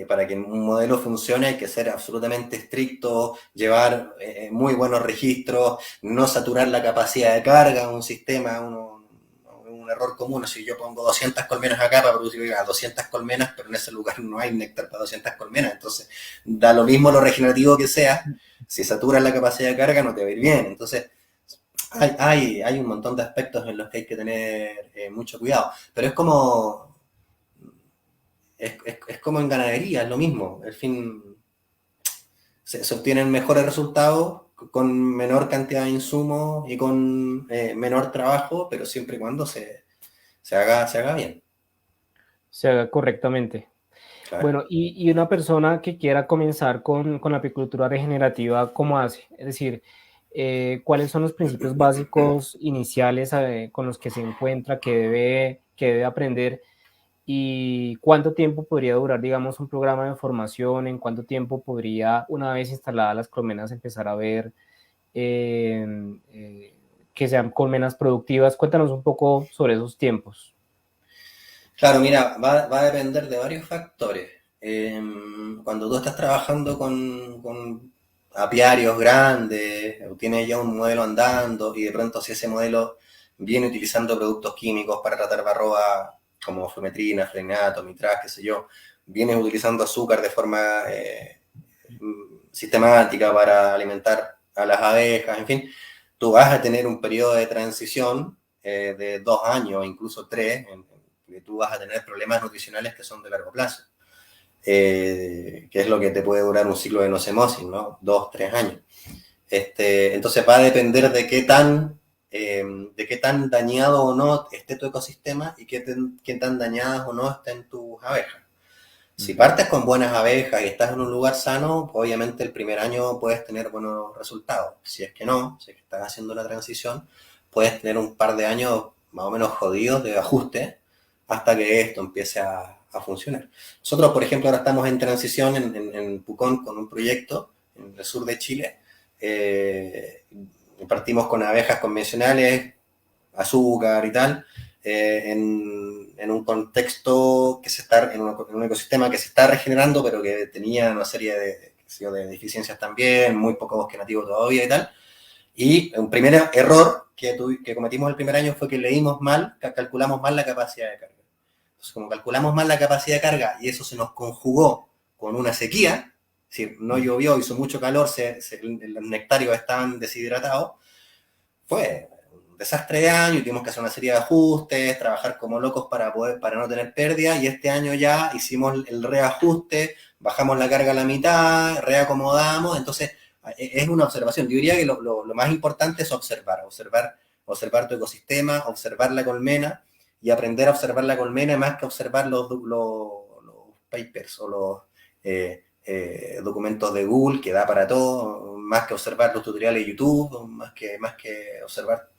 Para que un modelo funcione hay que ser absolutamente estricto, llevar muy buenos registros, no saturar la capacidad de carga de un sistema, un error común. Si yo pongo 200 colmenas acá para producir 200 colmenas, pero en ese lugar no hay néctar para 200 colmenas, entonces da lo mismo lo regenerativo que sea, si saturas la capacidad de carga no te va a ir bien. Entonces hay un montón de aspectos en los que hay que tener mucho cuidado, pero es como en ganadería, es lo mismo. Al fin se obtienen mejores resultados con menor cantidad de insumos y con menor trabajo, pero siempre y cuando se haga bien. Se haga correctamente. Claro. Bueno, y una persona que quiera comenzar con la apicultura regenerativa, ¿cómo hace? Es decir, ¿cuáles son los principios básicos iniciales con los que se encuentra, que debe aprender? ¿Y cuánto tiempo podría durar, digamos, un programa de formación? ¿En cuánto tiempo podría, una vez instaladas las colmenas, empezar a ver eh, eh, que sean colmenas productivas? Cuéntanos un poco sobre esos tiempos. Claro, mira, va a depender de varios factores. Cuando tú estás trabajando con apiarios grandes, o tienes ya un modelo andando y de pronto si ese modelo viene utilizando productos químicos para tratar varroa como flumetrina, frenato, mitraz, qué sé yo, vienes utilizando azúcar de forma sistemática para alimentar a las abejas, en fin, tú vas a tener un periodo de transición de 2 años, incluso 3, que tú vas a tener problemas nutricionales que son de largo plazo, que es lo que te puede durar un ciclo de nocemosis, ¿no? 2, 3 años. Entonces va a depender de qué tan dañado o no esté tu ecosistema y qué tan dañadas o no estén tus abejas. Si Ujú. partes con buenas abejas y estás en un lugar sano, obviamente el primer año puedes tener buenos resultados. Si es que no, si es que estás haciendo la transición, puedes tener un par de años más o menos jodidos de ajuste hasta que esto empiece a funcionar. Nosotros, por ejemplo, ahora estamos en transición en Pucón con un proyecto en el sur de Chile. Eh, Partimos con abejas convencionales, azúcar y tal, en un contexto en un ecosistema que se está regenerando, pero que tenía una serie de deficiencias también, muy poco bosque nativo todavía y tal. Y un primer error que cometimos el primer año fue que leímos mal, calculamos mal la capacidad de carga. Entonces, como calculamos mal la capacidad de carga y eso se nos conjugó con una sequía, es decir, no Ujú. llovió, hizo mucho calor, los nectarios estaban deshidratados, fue un desastre de año y tuvimos que hacer una serie de ajustes, trabajar como locos para no tener pérdida, y este año ya hicimos el reajuste, bajamos la carga a la mitad, reacomodamos. Entonces es una observación. Yo diría que lo más importante es observar tu ecosistema, observar la colmena y aprender a observar la colmena más que observar los papers o los documentos de Google, que da para todo, más que observar los tutoriales de YouTube, más que observar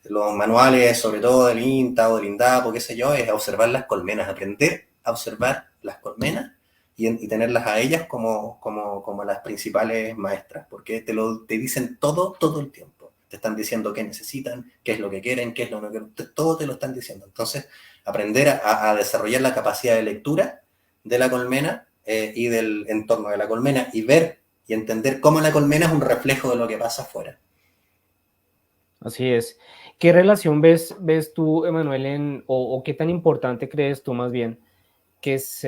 los manuales, sobre todo del INTA o del INDAP o qué sé yo, es observar las colmenas, aprender a observar las colmenas y tenerlas a ellas como las principales maestras, porque te dicen todo el tiempo. Te están diciendo qué necesitan, qué es lo que quieren, qué es lo que no quieren, todo te lo están diciendo. Entonces, aprender a desarrollar la capacidad de lectura de la colmena y del entorno de la colmena y ver y entender cómo la colmena es un reflejo de lo que pasa afuera. Así es. ¿Qué relación ves tú, Emanuel, o qué tan importante crees tú más bien que es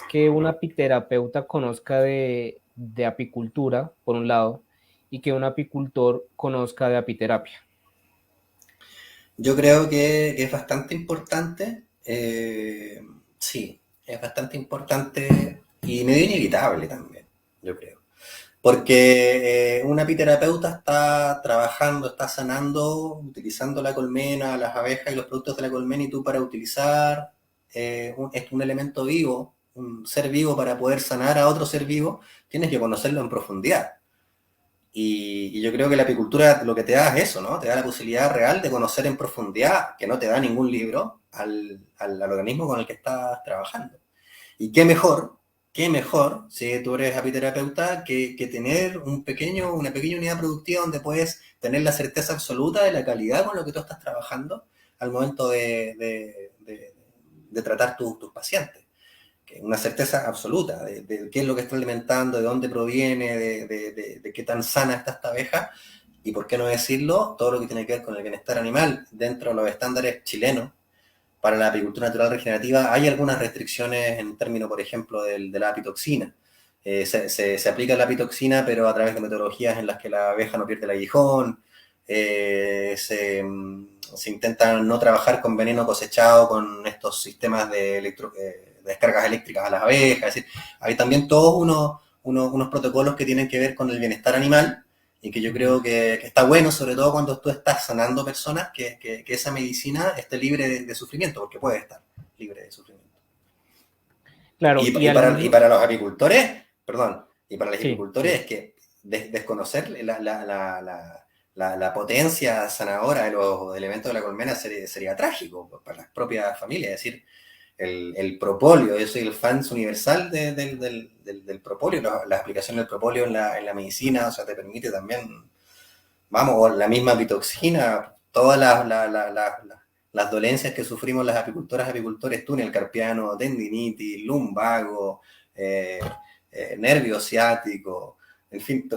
que un apiterapeuta conozca de apicultura, por un lado, y que un apicultor conozca de apiterapia? Yo creo que es bastante importante, sí, es bastante importante y medio inevitable también, yo creo. Porque un apiterapeuta está trabajando, está sanando, utilizando la colmena, las abejas y los productos de la colmena, y tú para utilizar un elemento vivo, un ser vivo para poder sanar a otro ser vivo, tienes que conocerlo en profundidad. Y yo creo que la apicultura lo que te da es eso, ¿no? Te da la posibilidad real de conocer en profundidad, que no te da ningún libro, al organismo con el que estás trabajando. Y qué mejor, si tú eres apiterapeuta, que tener una pequeña unidad productiva donde puedes tener la certeza absoluta de la calidad con lo que tú estás trabajando al momento de tratar tus pacientes. Una certeza absoluta de qué es lo que está alimentando, de dónde proviene, de qué tan sana está esta abeja, y por qué no decirlo, todo lo que tiene que ver con el bienestar animal dentro de los estándares chilenos. Para la apicultura natural regenerativa hay algunas restricciones en términos, por ejemplo, de la apitoxina. Se aplica la apitoxina, pero a través de metodologías en las que la abeja no pierde el aguijón. Se intenta no trabajar con veneno cosechado con estos sistemas de descargas eléctricas a las abejas. Es decir, hay también todos unos protocolos que tienen que ver con el bienestar animal, y que yo creo que está bueno, sobre todo cuando tú estás sanando personas, que esa medicina esté libre de sufrimiento, porque puede estar libre de sufrimiento. Claro, Y, y y, al para, y mismo, para los apicultores, perdón, y para los sí, apicultores es que desconocer la potencia sanadora de los elementos de la colmena sería trágico para las propias familias. Es decir, el propóleo, yo soy el fans universal del propóleo, la aplicación del propóleo en la medicina, o sea, te permite también, vamos, la misma pitoxina, todas las dolencias que sufrimos las apicultoras, apicultores, túnel carpiano, tendinitis, lumbago, eh, nervio ciático, en fin,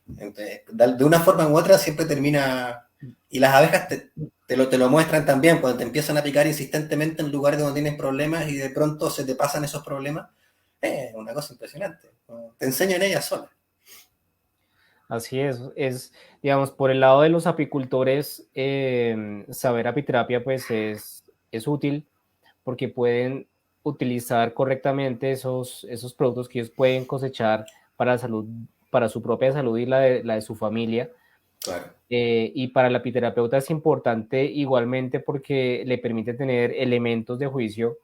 de una forma u otra siempre termina, y las abejas te lo muestran también, cuando te empiezan a picar insistentemente en lugares donde tienes problemas y de pronto se te pasan esos problemas, es una cosa impresionante. Te enseñan ellas solas. así es, digamos, por el lado de los apicultores, saber apiterapia pues es útil porque pueden utilizar correctamente esos productos que ellos pueden cosechar para salud, para su propia salud y la de su familia. Claro. Y para el apiterapeuta es importante igualmente porque le permite tener elementos de juicio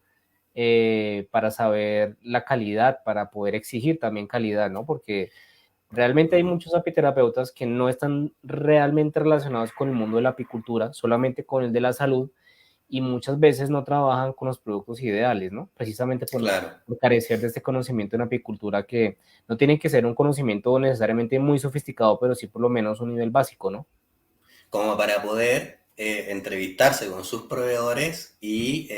para saber la calidad, para poder exigir también calidad, ¿no? Porque realmente hay muchos apiterapeutas que no están realmente relacionados con el mundo de la apicultura, solamente con el de la salud, y muchas veces no trabajan con los productos ideales, ¿no? Precisamente Claro. por carecer de este conocimiento en apicultura que no tiene que ser un conocimiento necesariamente muy sofisticado, pero sí por lo menos un nivel básico, ¿no? Como para poder entrevistarse con sus proveedores y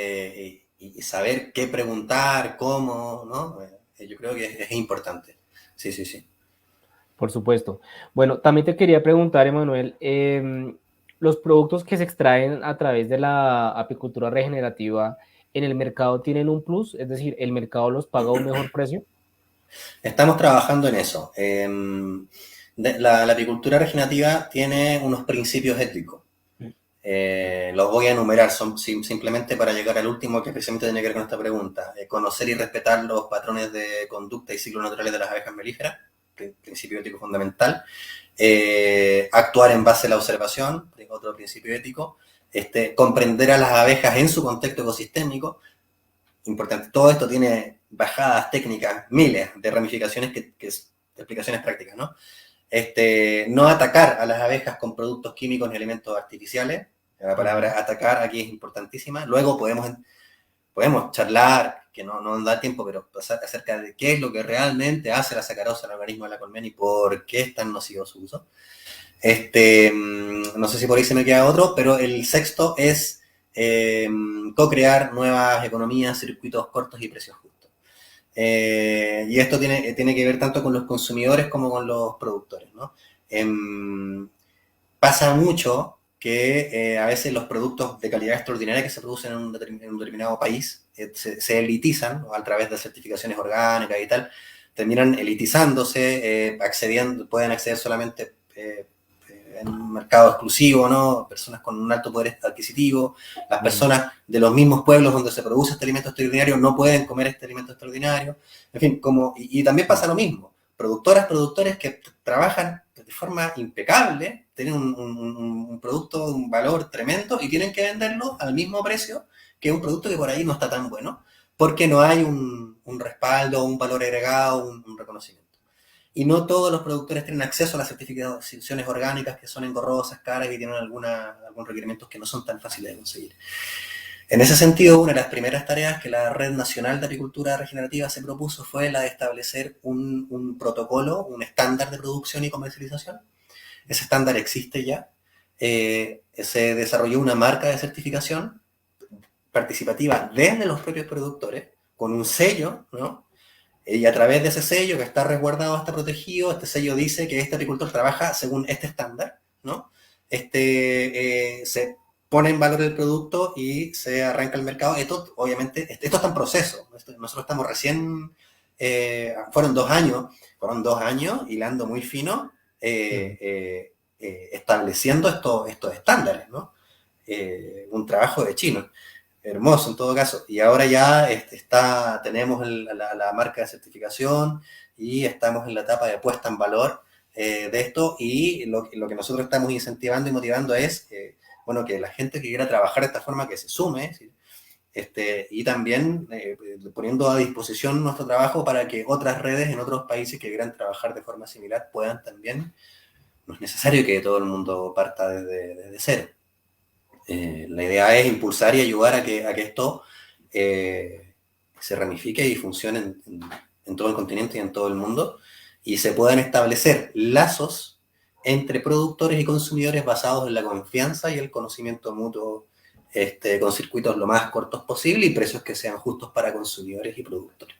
saber qué preguntar, cómo, ¿no? Yo creo que es importante. Sí, sí, sí. Por supuesto. Bueno, también te quería preguntar, Emanuel, los productos que se extraen a través de la apicultura regenerativa en el mercado tienen un plus, es decir, el mercado los paga a un mejor precio. Estamos trabajando en eso. La apicultura regenerativa tiene unos principios éticos. Los voy a enumerar, son simplemente para llegar al último, que precisamente tiene que ver con esta pregunta. Conocer y respetar los patrones de conducta y ciclos naturales de las abejas melíferas, principio ético fundamental. Actuar en base a la observación, otro principio ético. Comprender a las abejas en su contexto ecosistémico, importante. Todo esto tiene bajadas técnicas, miles de ramificaciones de explicaciones prácticas, ¿no? No atacar a las abejas con productos químicos ni alimentos artificiales. La palabra atacar aquí es importantísima. Luego podemos charlar, que no nos da tiempo, pero acerca de qué es lo que realmente hace la sacarosa al organismo de la colmena y por qué es tan nocivo su uso. No sé si por ahí se me queda otro, pero el sexto es co-crear nuevas economías, circuitos cortos y precios justos. Y esto tiene que ver tanto con los consumidores como con los productores, ¿no? Pasa mucho que a veces los productos de calidad extraordinaria que se producen en un determinado país se elitizan, ¿no? A través de certificaciones orgánicas y tal, terminan elitizándose, pueden acceder solamente en un mercado exclusivo, ¿no? Personas con un alto poder adquisitivo, las personas de los mismos pueblos donde se produce este alimento extraordinario no pueden comer este alimento extraordinario, en fin, y también pasa lo mismo, productores que trabajan de forma impecable, tienen un producto de un valor tremendo y tienen que venderlo al mismo precio que un producto que por ahí no está tan bueno, porque no hay un respaldo, un valor agregado, un reconocimiento. Y no todos los productores tienen acceso a las certificaciones orgánicas que son engorrosas, caras y tienen algunos requerimientos que no son tan fáciles de conseguir. En ese sentido, una de las primeras tareas que la Red Nacional de Apicultura Regenerativa se propuso fue la de establecer un protocolo, un estándar de producción y comercialización. Ese estándar existe ya. Se desarrolló una marca de certificación participativa desde los propios productores, con un sello, ¿no? Y a través de ese sello que está resguardado, está protegido, este sello dice que este agricultor trabaja según este estándar, ¿no? Se pone en valor el producto y se arranca al mercado. Esto, obviamente, esto está en proceso. Nosotros estamos recién, fueron 2 años hilando muy fino, estableciendo estos estándares, ¿no? Un trabajo de chino. Hermoso en todo caso. Y ahora ya tenemos la marca de certificación y estamos en la etapa de puesta en valor de esto, y lo que nosotros estamos incentivando y motivando es, bueno, que la gente que quiera trabajar de esta forma que se sume, ¿sí? Y también poniendo a disposición nuestro trabajo para que otras redes en otros países que quieran trabajar de forma similar puedan también. No es necesario que todo el mundo parta desde cero. La idea es impulsar y ayudar a que esto se ramifique y funcione en todo el continente y en todo el mundo, y se puedan establecer lazos entre productores y consumidores basados en la confianza y el conocimiento mutuo, con circuitos lo más cortos posible y precios que sean justos para consumidores y productores.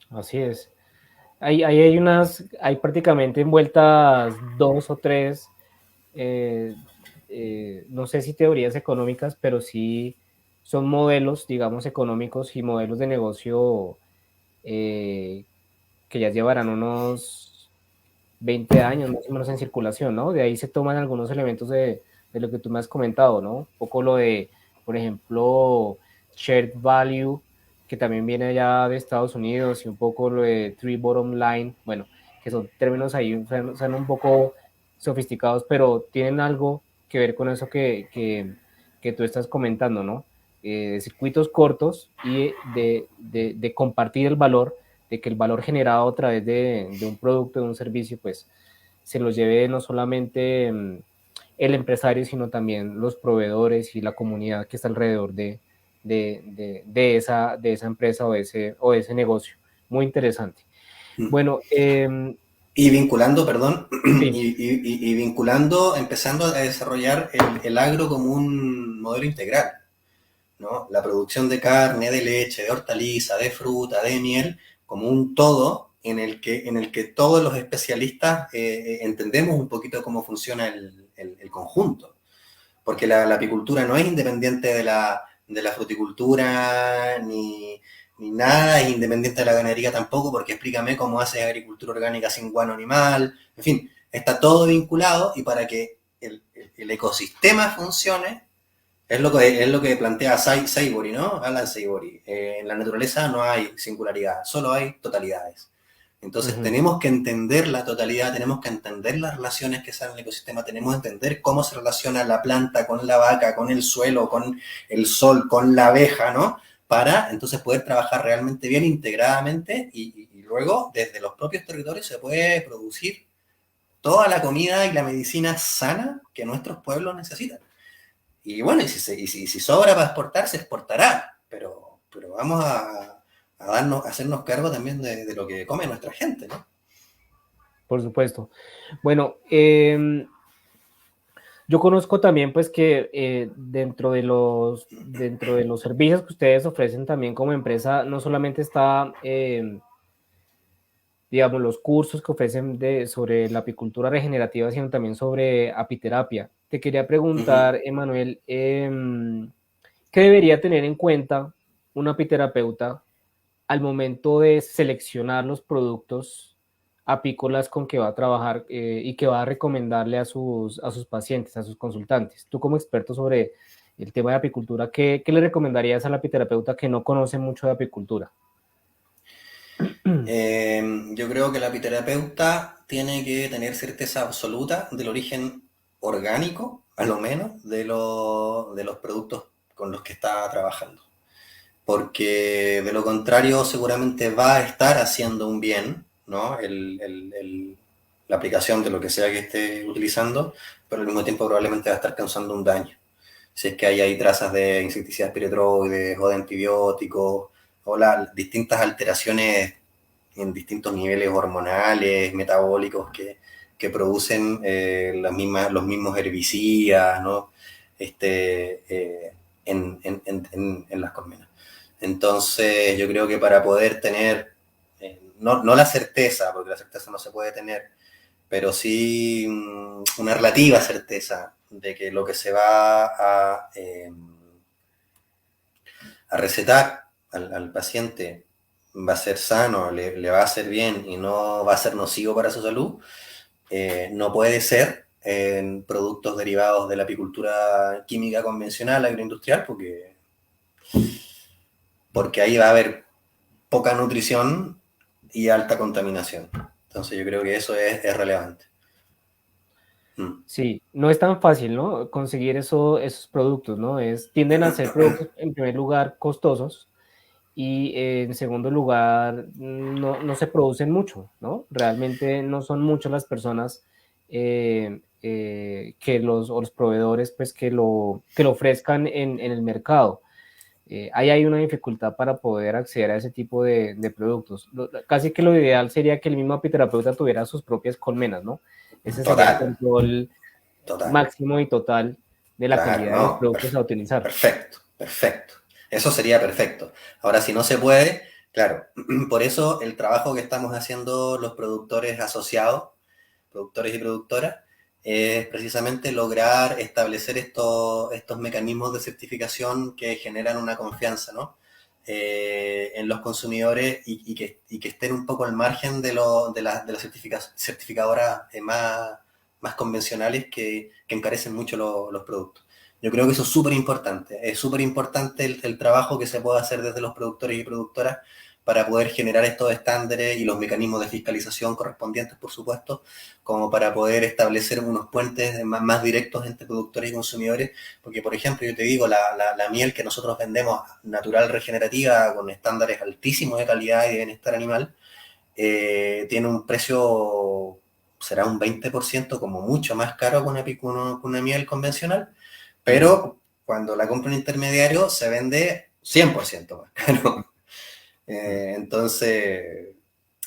Así es. Hay prácticamente envueltas dos o tres, no sé si teorías económicas, pero sí son modelos, digamos, económicos y modelos de negocio que ya llevarán unos 20 años más o menos en circulación, ¿no? De ahí se toman algunos elementos de lo que tú me has comentado, ¿no? Un poco lo de, por ejemplo, shared value, que también viene allá de Estados Unidos, y un poco lo de three bottom line, bueno, que son términos ahí, son un poco sofisticados, pero tienen algo que ver con eso que tú estás comentando, ¿no? Circuitos cortos y de compartir el valor, de que el valor generado a través de un producto, de un servicio, pues se lo lleve no solamente el empresario, sino también los proveedores y la comunidad que está alrededor de esa empresa o de ese negocio. Muy interesante. Bueno, y vinculando, perdón, sí. y vinculando, empezando a desarrollar el agro como un modelo integral, ¿no? La producción de carne, de leche, de hortaliza, de fruta, de miel, como un todo en el que todos los especialistas entendemos un poquito cómo funciona el conjunto. Porque la apicultura no es independiente de la fruticultura, ni nada, es independiente de la ganadería tampoco, porque explícame cómo haces agricultura orgánica sin guano animal, en fin, está todo vinculado, y para que el ecosistema funcione, es lo que plantea Saibory, ¿no? Alan Saibory. En la naturaleza no hay singularidad, solo hay totalidades. Entonces tenemos que entender la totalidad, tenemos que entender las relaciones que salen en el ecosistema, tenemos que entender cómo se relaciona la planta con la vaca, con el suelo, con el sol, con la abeja, ¿no? Para entonces poder trabajar realmente bien, integradamente, y luego desde los propios territorios se puede producir toda la comida y la medicina sana que nuestros pueblos necesitan. Y bueno, y si sobra para exportar, se exportará, pero vamos a hacernos cargo también de lo que come nuestra gente, ¿no? Por supuesto. Bueno, yo conozco también pues que dentro de los servicios que ustedes ofrecen también como empresa, no solamente está, digamos, los cursos que ofrecen sobre la apicultura regenerativa, sino también sobre apiterapia. Te quería preguntar, Emanuel, ¿qué debería tener en cuenta un apiterapeuta al momento de seleccionar los productos apícolas con que va a trabajar y que va a recomendarle a sus pacientes, a sus consultantes. Tú como experto sobre el tema de apicultura, ¿qué le recomendarías al apiterapeuta que no conoce mucho de apicultura? Yo creo que el apiterapeuta tiene que tener certeza absoluta del origen orgánico, a lo menos, de los productos con los que está trabajando. Porque de lo contrario seguramente va a estar haciendo un bien, ¿no? La aplicación de lo que sea que esté utilizando, pero al mismo tiempo probablemente va a estar causando un daño. Si es que hay ahí trazas de insecticidas piretroides o de antibióticos o las distintas alteraciones en distintos niveles hormonales, metabólicos que producen los mismos herbicidas, ¿no? En las colmenas. Entonces, yo creo que para poder tener, no la certeza, porque la certeza no se puede tener, pero sí una relativa certeza de que lo que se va a recetar al paciente va a ser sano, le va a hacer bien y no va a ser nocivo para su salud, no puede ser en productos derivados de la apicultura química convencional, agroindustrial, porque ahí va a haber poca nutrición y alta contaminación. Entonces yo creo que eso es relevante. Sí, no es tan fácil, ¿no? Conseguir esos productos, ¿no? Tienden a ser productos, en primer lugar, costosos y en segundo lugar, no se producen mucho, ¿no? Realmente no son muchas las personas o los proveedores, pues, que lo ofrezcan en el mercado. Ahí hay una dificultad para poder acceder a ese tipo de productos. Casi que lo ideal sería que el mismo apiterapeuta tuviera sus propias colmenas, ¿no? Ese sería el Total, control total. máximo y total de la Claro, calidad de los no, productos a utilizar. perfecto, perfecto. Eso sería perfecto. Ahora, si no se puede, claro, por eso el trabajo que estamos haciendo los productores asociados, productores y productoras, es precisamente lograr establecer estos mecanismos de certificación que generan una confianza, ¿no? En los consumidores y que estén un poco al margen de las certificadoras más convencionales que encarecen mucho los productos. Yo creo que eso es súper importante el trabajo que se puede hacer desde los productores y productoras para poder generar estos estándares y los mecanismos de fiscalización correspondientes, por supuesto, como para poder establecer unos puentes más directos entre productores y consumidores, porque por ejemplo, yo te digo, la miel que nosotros vendemos natural regenerativa con estándares altísimos de calidad y de bienestar animal, tiene un precio, será un 20% como mucho más caro que una miel convencional, pero cuando la compra un intermediario se vende 100% más caro. Entonces,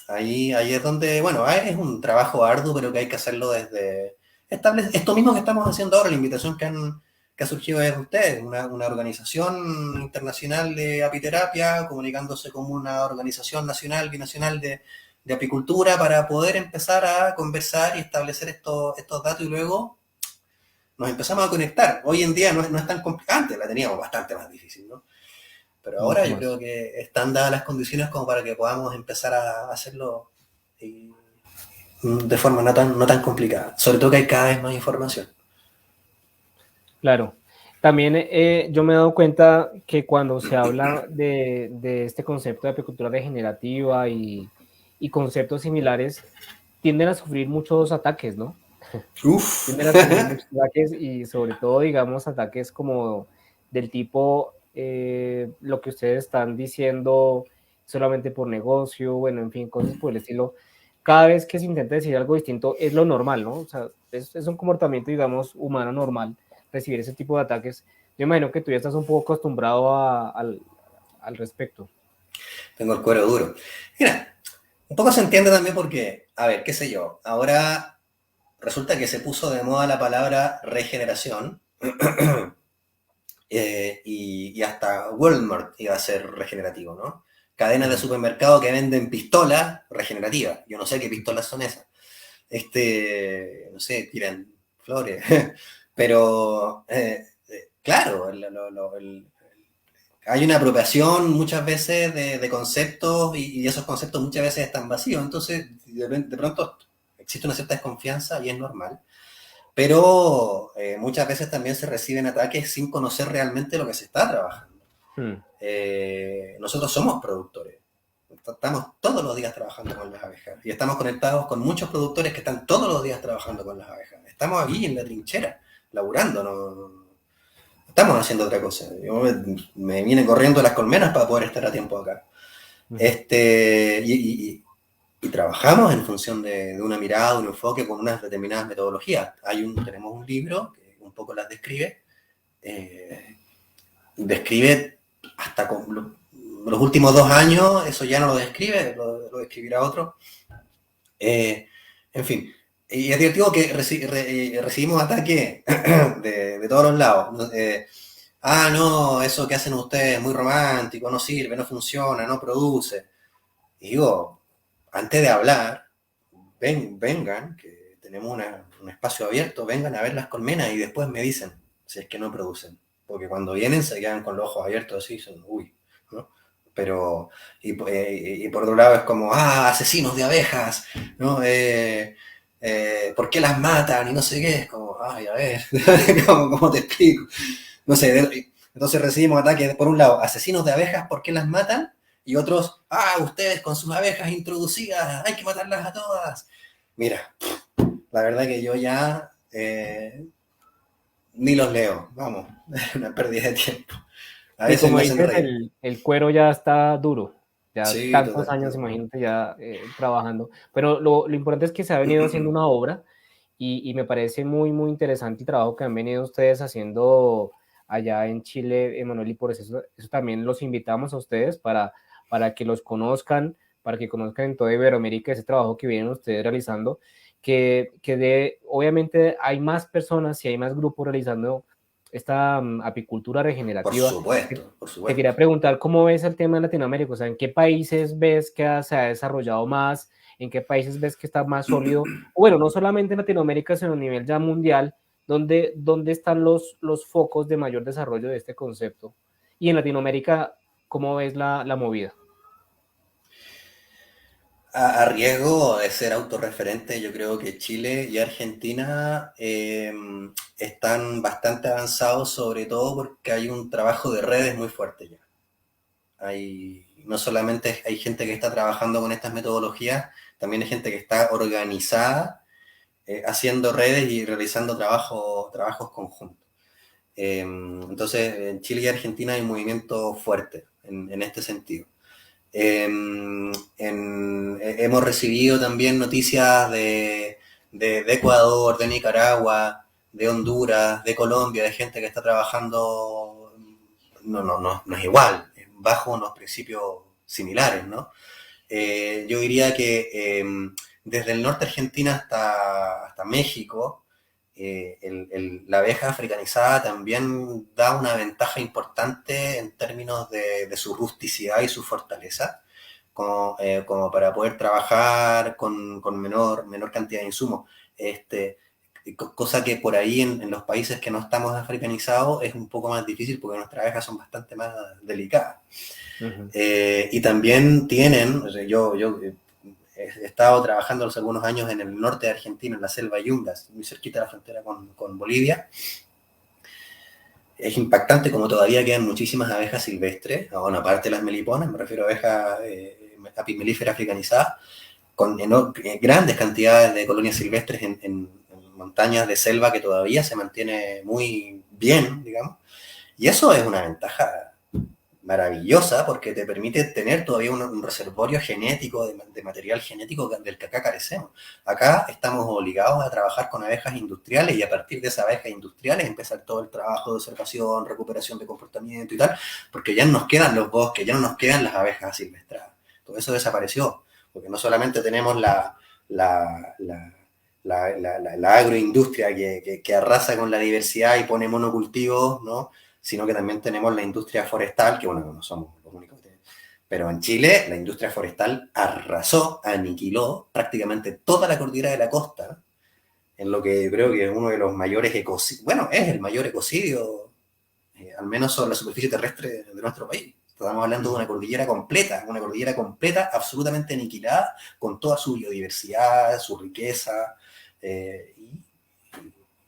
ahí es donde, bueno, es un trabajo arduo, pero que hay que hacerlo desde esto mismo que estamos haciendo ahora, la invitación que ha surgido desde ustedes, una organización internacional de apiterapia, comunicándose como una organización nacional, binacional de apicultura, para poder empezar a conversar y establecer estos datos y luego nos empezamos a conectar. Hoy en día no es tan complicado, antes la teníamos bastante más difícil, ¿no? Pero ahora Mucho yo creo más. que están dadas las condiciones como para que podamos empezar a hacerlo de forma no tan complicada. Sobre todo que hay cada vez más información. Claro. También yo me he dado cuenta que cuando se habla de este concepto de apicultura regenerativa y conceptos similares, tienden a sufrir muchos ataques, ¿no? Uf. Tienden a sufrir muchos ataques y sobre todo, digamos, ataques como del tipo, lo que ustedes están diciendo solamente por negocio, bueno, en fin, cosas por el estilo. Cada vez que se intenta decir algo distinto es lo normal, ¿no? O sea, es un comportamiento, digamos, humano normal recibir ese tipo de ataques. Yo imagino que tú ya estás un poco acostumbrado al respecto. Tengo el cuero duro. Mira, un poco se entiende también porque, a ver, qué sé yo, ahora resulta que se puso de moda la palabra regeneración y hasta Walmart iba a ser regenerativo, ¿no? Cadenas de Mm. supermercado que venden pistolas regenerativas. Yo no sé qué pistolas son esas. No sé, tiran flores. Pero, claro, hay una apropiación muchas veces de conceptos y esos conceptos muchas veces están vacíos. Entonces, de pronto existe una cierta desconfianza y es normal. Pero muchas veces también se reciben ataques sin conocer realmente lo que se está trabajando. Mm. Nosotros somos productores. Estamos todos los días trabajando con las abejas y estamos conectados con muchos productores que están todos los días trabajando con las abejas. Estamos aquí en la trinchera, laburando, no estamos haciendo otra cosa. Yo me vienen corriendo las colmenas para poder estar a tiempo acá. Ujú. Y trabajamos en función de una mirada, un enfoque con unas determinadas metodologías. Tenemos un libro que un poco las describe. Eh, Describe hasta con los últimos 2 años, eso ya no lo describe, lo describirá otro. En fin, y es divertido que recibimos ataques de todos los lados. No, eso que hacen ustedes es muy romántico, no sirve, no funciona, no produce. Y digo, antes de hablar, vengan, que tenemos un espacio abierto, vengan a ver las colmenas y después me dicen si es que no producen. Porque cuando vienen se quedan con los ojos abiertos así, son, uy, ¿no? Pero, y por otro lado es como, asesinos de abejas, ¿no? ¿Por qué las matan? Y no sé qué, es como, ay, a ver, ¿cómo te explico? No sé, entonces recibimos ataques, por un lado, asesinos de abejas, ¿por qué las matan? Y otros, ustedes con sus abejas introducidas, hay que matarlas a todas. Mira, la verdad que yo ya ni los leo, vamos, es una pérdida de tiempo. A Sí, veces como me hacen dices, reír. el cuero ya está duro, ya Sí, tantos total, años, total. imagínate, ya trabajando. Pero lo importante es que se ha venido haciendo una obra y me parece muy, muy interesante el trabajo que han venido ustedes haciendo allá en Chile, Emanuel, y por eso también los invitamos a ustedes para que los conozcan, para que conozcan en toda Iberoamérica ese trabajo que vienen ustedes realizando, obviamente hay más personas y hay más grupos realizando esta apicultura Por regenerativa. supuesto, por Te supuesto. quería preguntar cómo ves el tema en Latinoamérica, o sea, ¿en qué países ves que se ha desarrollado más? ¿En qué países ves que está más sólido? Bueno, no solamente en Latinoamérica, sino a nivel ya mundial, ¿dónde están los focos de mayor desarrollo de este concepto? Y en Latinoamérica, ¿cómo ves la movida? A riesgo de ser autorreferente, yo creo que Chile y Argentina están bastante avanzados, sobre todo porque hay un trabajo de redes muy fuerte ya. No solamente hay gente que está trabajando con estas metodologías, también hay gente que está organizada, haciendo redes y realizando trabajos conjuntos. Entonces, en Chile y Argentina hay un movimiento fuerte en este sentido. Hemos recibido también noticias de Ecuador, de Nicaragua, de Honduras, de Colombia, de gente que está trabajando, no es igual, bajo unos principios similares, ¿no? Yo diría que desde el norte de Argentina hasta México, la abeja africanizada también da una ventaja importante en términos de su rusticidad y su fortaleza, como para poder trabajar con menor cantidad de insumos. Este, Cosa que por ahí en los países que no estamos africanizados es un poco más difícil porque nuestras abejas son bastante más delicadas. Ujú. Y también tienen, o sea, yo he estado trabajando hace algunos años en el norte de Argentina, en la selva Yungas, muy cerquita de la frontera con Bolivia. Es impactante como todavía quedan muchísimas abejas silvestres, bueno, aparte de las meliponas, me refiero a abejas apimelíferas africanizadas, con grandes cantidades de colonias silvestres en montañas de selva que todavía se mantiene muy bien, digamos. Y eso es una ventaja maravillosa porque te permite tener todavía un reservorio genético, de material genético del que acá carecemos. Acá estamos obligados a trabajar con abejas industriales y a partir de esas abejas industriales empezar todo el trabajo de observación, recuperación de comportamiento y tal, porque ya no nos quedan los bosques, ya no nos quedan las abejas silvestradas. Todo eso desapareció, porque no solamente tenemos la, la la agroindustria que arrasa con la diversidad y pone monocultivos, ¿no? Sino que también tenemos la industria forestal, que bueno, no somos los únicos. Pero en Chile la industria forestal arrasó, aniquiló prácticamente toda la cordillera de la costa, en lo que yo creo que es uno de los mayores ecocidios, bueno, es el mayor ecocidio al menos sobre la superficie terrestre de nuestro país. Estamos hablando de una cordillera completa, absolutamente aniquilada, con toda su biodiversidad, su riqueza,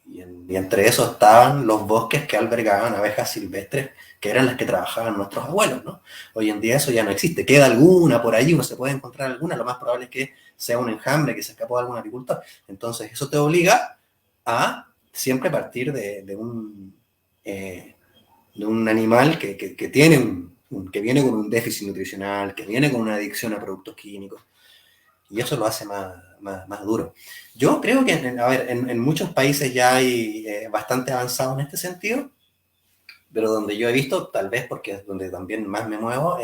y entre esos estaban los bosques que albergaban abejas silvestres, que eran las que trabajaban nuestros abuelos, ¿no? Hoy en día eso ya no existe. Queda alguna por allí, uno se puede encontrar alguna, lo más probable es que sea un enjambre que se escapó de algún agricultor. Entonces eso te obliga a siempre partir de un animal que tiene que viene con un déficit nutricional, que viene con una adicción a productos químicos, y eso lo hace más duro. Yo creo que, en muchos países ya hay bastante avanzado en este sentido, pero donde yo he visto, tal vez porque es donde también más me muevo,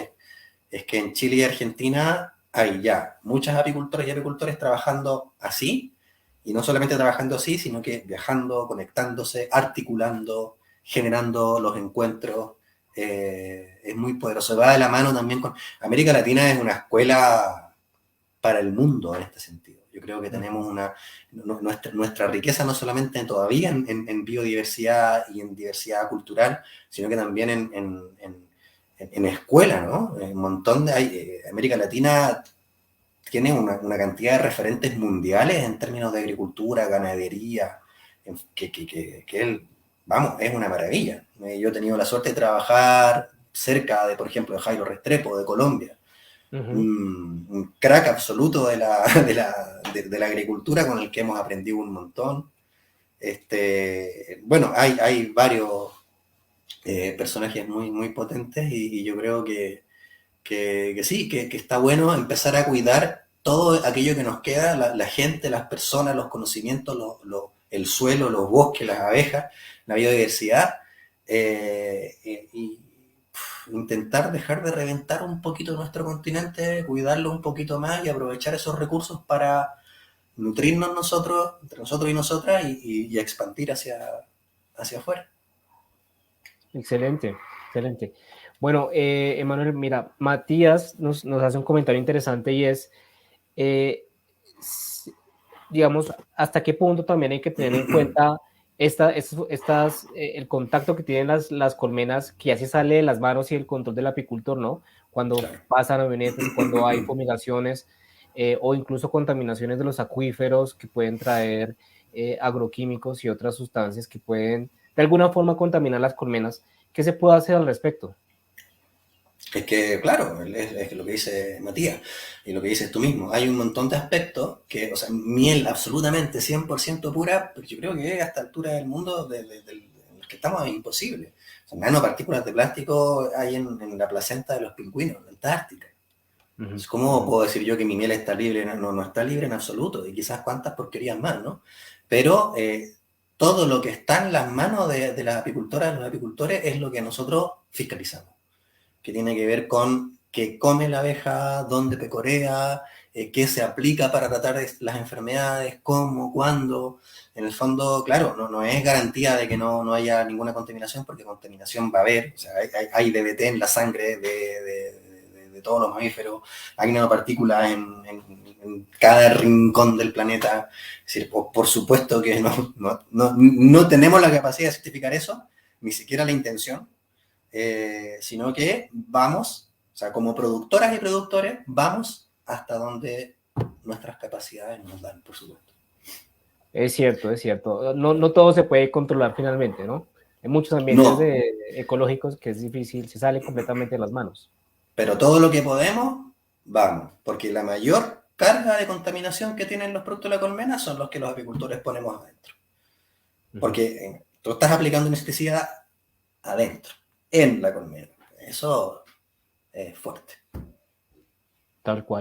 es que en Chile y Argentina hay ya muchas apicultoras y apicultores trabajando así, y no solamente trabajando así, sino que viajando, conectándose, articulando, generando los encuentros. Es muy poderoso. Va de la mano también con... América Latina es una escuela para el mundo en este sentido. Yo creo que tenemos nuestra riqueza no solamente todavía en biodiversidad y en diversidad cultural, sino que también en escuela, ¿no? Un montón de... América Latina tiene una cantidad de referentes mundiales en términos de agricultura, ganadería, vamos, es una maravilla. Yo he tenido la suerte de trabajar cerca de, por ejemplo, de Jairo Restrepo, de Colombia, un crack absoluto de la agricultura, con el que hemos aprendido un montón. Bueno, hay varios personajes muy potentes, y yo creo que sí, que está bueno empezar a cuidar todo aquello que nos queda, la gente, las personas, los conocimientos, el suelo, los bosques, las abejas, la biodiversidad, y intentar dejar de reventar un poquito nuestro continente, cuidarlo un poquito más y aprovechar esos recursos para nutrirnos nosotros, entre nosotros y nosotras, y expandir hacia afuera. Excelente, excelente. Bueno, Emanuel, mira, Matías nos hace un comentario interesante y es, eh, digamos, hasta qué punto también hay que tener en cuenta el contacto que tienen las colmenas, que ya se sale de las manos, y el control del apicultor, ¿no? Cuando Claro. pasan avionetas, cuando hay fumigaciones, o incluso contaminaciones de los acuíferos que pueden traer agroquímicos y otras sustancias que pueden de alguna forma contaminar las colmenas. ¿Qué se puede hacer al respecto? Es que, claro, es lo que dice Matías y lo que dices tú mismo. Hay un montón de aspectos que, o sea, miel absolutamente 100% pura, pero yo creo que a esta altura del mundo en el que estamos es imposible. O sea, nanopartículas de plástico hay en la placenta de los pingüinos, en la Antártica. ¿Cómo puedo decir yo que mi miel está libre? No está libre en absoluto, y quizás cuántas porquerías más, ¿no? Pero todo lo que está en las manos de las apicultoras, de los apicultores, es lo que nosotros fiscalizamos, que tiene que ver con qué come la abeja, dónde pecorea, qué se aplica para tratar las enfermedades, cómo, cuándo. En el fondo, claro, no es garantía de que no haya ninguna contaminación, porque contaminación va a haber. O sea, hay DDT en la sangre de todos los mamíferos, hay nanopartículas en cada rincón del planeta. Es decir, por supuesto que no tenemos la capacidad de certificar eso, ni siquiera la intención. Sino que vamos, o sea, como productoras y productores, vamos hasta donde nuestras capacidades nos dan, por supuesto. Es cierto, es cierto. No todo se puede controlar finalmente, ¿no? Hay muchos ambientes No, ecológicos que es difícil, se sale completamente de las manos. pero todo lo que podemos, vamos, porque la mayor carga de contaminación que tienen los productos de la colmena son los que los apicultores ponemos adentro. Porque tú estás aplicando un pesticida adentro, en la colmena. Eso es fuerte. Tal cual.